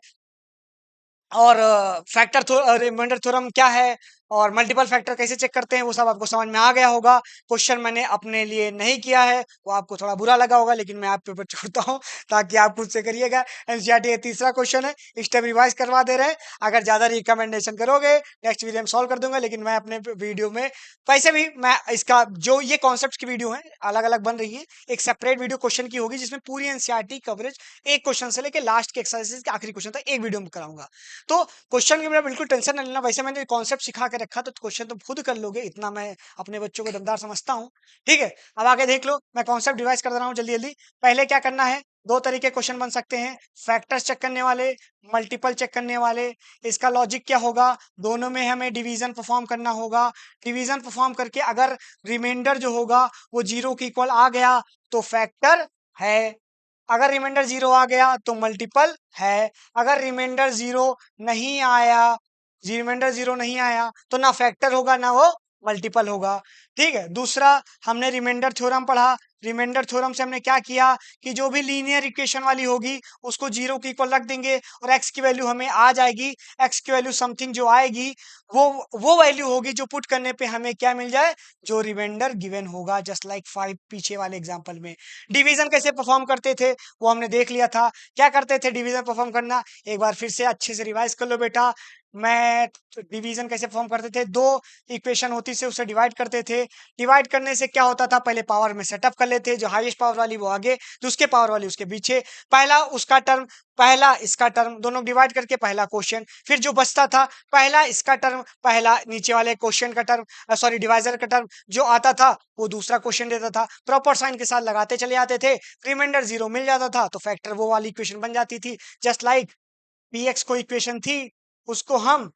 और फैक्टर रिमाइंडर थ्योरम क्या है और मल्टीपल फैक्टर कैसे चेक करते हैं वो सब आपको समझ में आ गया होगा। क्वेश्चन मैंने अपने लिए नहीं किया है, वो आपको थोड़ा बुरा लगा होगा, लेकिन मैं आप पे ऊपर छोड़ता हूँ ताकि आप खुद से करिएगा। एनसीईआरटी का तीसरा क्वेश्चन है, स्टेप रिवाइज करवा दे रहे हैं। अगर ज्यादा रिकमेंडेशन करोगे नेक्स्ट वीडियो में सॉल्व कर दूंगा, लेकिन मैं अपने वीडियो में वैसे भी मैं इसका जो ये कॉन्सेप्ट की वीडियो है अलग अलग बन रही है, एक सेपरेट वीडियो क्वेश्चन की होगी जिसमें पूरी एनसीईआरटी कवरेज एक क्वेश्चन से लेकर लास्ट के एक्सरसाइज के आखिरी क्वेश्चन तक एक वीडियो में कराऊंगा। तो क्वेश्चन की मेरा बिल्कुल टेंशन नहीं लेना, वैसे मैंने कॉन्सेप्ट सिखा के रखा तो क्वेश्चन तुम खुद कर लोगे, इतना मैं अपने बच्चों को दमदार समझता हूँ। ठीक है, अब आगे देख लो, मैं कॉन्सेप्ट डिवाइस कर रहा हूँ जल्दी जल्दी। पहले क्या करना है, दो तरीके क्वेश्चन बन सकते हैं, फैक्टर्स चेक करने वाले, मल्टीपल चेक करने वाले। इसका लॉजिक क्या होगा, दोनों में हमें डिवीजन परफॉर्म करना होगा। डिवीजन परफॉर्म करके अगर रिमाइंडर जो होगा वो 0 के इक्वल आ गया तो फैक्टर है, अगर रिमाइंडर 0 आ गया तो मल्टीपल है, अगर रिमाइंडर 0 नहीं आया, रिमाइंडर 0 नहीं आया तो ना फैक्टर होगा ना वो मल्टीपल होगा। ठीक है, दूसरा हमने रिमाइंडर थ्योरम पढ़ा। रिमाइंडर थ्योरम से हमने क्या किया कि जो भी लीनियर इक्वेशन वाली होगी उसको 0 के इक्वल रख देंगे और x की वैल्यू हमें आ जाएगी। x की वैल्यू समथिंग जो आएगी वो वैल्यू होगी जो पुट करने पे हमें क्या मिल जाए, जो रिमाइंडर गिवन होगा, जस्ट लाइक 5 पीछे वाले एग्जांपल में। डिवीजन कैसे परफॉर्म करते थे वो हमने देख लिया था, क्या करते थे डिवीजन परफॉर्म करना, एक बार फिर से अच्छे से रिवाइज कर लो बेटा। मैं डिवीजन कैसे परफॉर्म करते थे, दो इक्वेशन होती से उसे डिवाइड करते थे। डिवाइड करने से क्या होता था, पहले पावर में सेटअप कर लेते, जो हाईएस्ट पावर वाली वो आगे, जो उसके पावर वाली उसके पीछे, पहला उसका टर्म पहला इसका टर्म, दोनों डिवाइड करके पहला क्वेश्चन, फिर जो बचता था पहला इसका टर्म पहला नीचे वाले क्वेश्चन का टर्म सॉरी डिवाइजर का टर्म जो आता था वो दूसरा क्वेश्चन देता था, प्रॉपर साइन के साथ लगाते चले आते थे, रिमाइंडर 0 मिल जाता था तो फैक्टर वो वाली इक्वेशन बन जाती थी। जस्ट लाइक पी एक्स को इक्वेशन थी उसको हम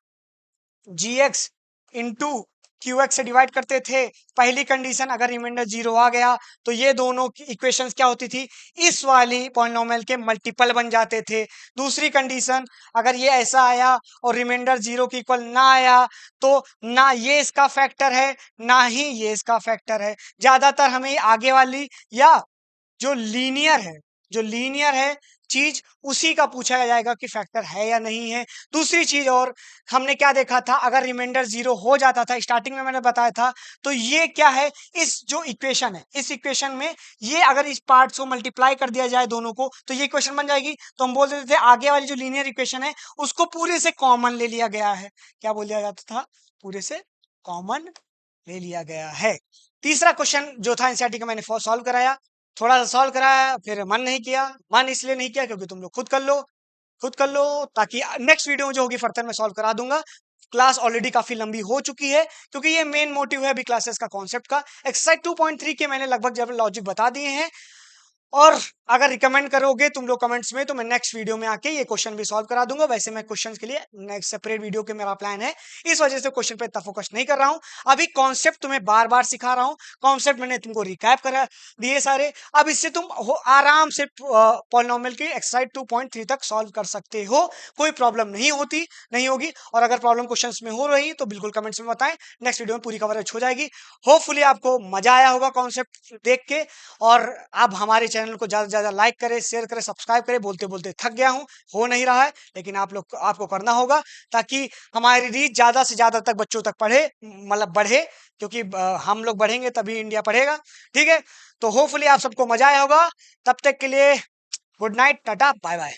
जी एक्स इंटू क्यू एक्स से डिवाइड करते थे। पहली कंडीशन अगर रिमाइंडर 0 आ गया तो ये दोनों की इक्वेशंस क्या होती थी, इस वाली पॉलिनोमियल के मल्टीपल बन जाते थे। दूसरी कंडीशन अगर ये ऐसा आया और रिमाइंडर 0 के इक्वल ना आया तो ना ये इसका फैक्टर है ना ही ये इसका फैक्टर है। ज्यादातर हमें आगे वाली या जो लीनियर है, जो लीनियर है चीज उसी का पूछा जाएगा कि फैक्टर है या नहीं है। दूसरी चीज और हमने क्या देखा था, अगर रिमाइंडर 0 हो जाता था, स्टार्टिंग में मैंने बताया था, तो ये क्या है, इस जो इक्वेशन है इस इक्वेशन में ये अगर इस पार्ट्स को मल्टीप्लाई कर दिया जाए दोनों को तो ये इक्वेशन बन जाएगी। तो हम बोल देते थे आगे वाली जो लीनियर इक्वेशन है उसको पूरे से कॉमन ले लिया गया है। क्या बोल दिया जाता था, पूरे से कॉमन ले लिया गया है। तीसरा क्वेश्चन जो था एनसीईआरटी का मैंने सॉल्व कराया, थोड़ा सा सॉल्व कराया, फिर मन नहीं किया। मन इसलिए नहीं किया क्योंकि तुम लोग खुद कर लो, खुद कर लो, ताकि नेक्स्ट वीडियो जो होगी फर्दर मैं सॉल्व करा दूंगा। क्लास ऑलरेडी काफी लंबी हो चुकी है क्योंकि ये मेन मोटिव है अभी क्लासेस का कॉन्सेप्ट का। एक्सरसाइज 2.3 के मैंने लगभग जब लॉजिक बता दिए हैं, और अगर रिकमेंड करोगे तुम लोग कमेंट्स में तो मैं नेक्स्ट वीडियो में आके ये क्वेश्चन भी सॉल्व करा दूंगा। वैसे मैं क्वेश्चंस के लिए नेक्स्ट सेपरेट वीडियो के मेरा प्लान है, इस वजह से क्वेश्चन पे इतना फोकस नहीं कर रहा हूं। अभी कॉन्सेप्ट तुम्हें बार बार सिखा रहा हूं, कॉन्सेप्ट मैंने तुमको रिकैप करा दिए सारे, अब इससे तुम आराम से पॉलिनोमियल की एक्सरसाइज 2.3 तक सॉल्व कर सकते हो, कोई प्रॉब्लम नहीं होगी। और अगर प्रॉब्लम क्वेश्चन में हो रही तो बिल्कुल कमेंट्स में बताएं, नेक्स्ट वीडियो में पूरी कवरेज हो जाएगी। होपफुली आपको मजा आया होगा कॉन्सेप्ट देख के, और आप हमारे चैनल को ज्यादा से ज्यादा लाइक करें, शेयर करें, सब्सक्राइब करें। बोलते बोलते थक गया हूं, हो नहीं रहा है, लेकिन आप लोग आपको करना होगा ताकि हमारी रीच ज्यादा से ज्यादा तक बच्चों तक पढ़े, मतलब बढ़े, क्योंकि हम लोग बढ़ेंगे तभी इंडिया पढ़ेगा। ठीक है, तो होपफुली आप सबको मजा आया होगा। तब तक के लिए good night, tata, bye bye.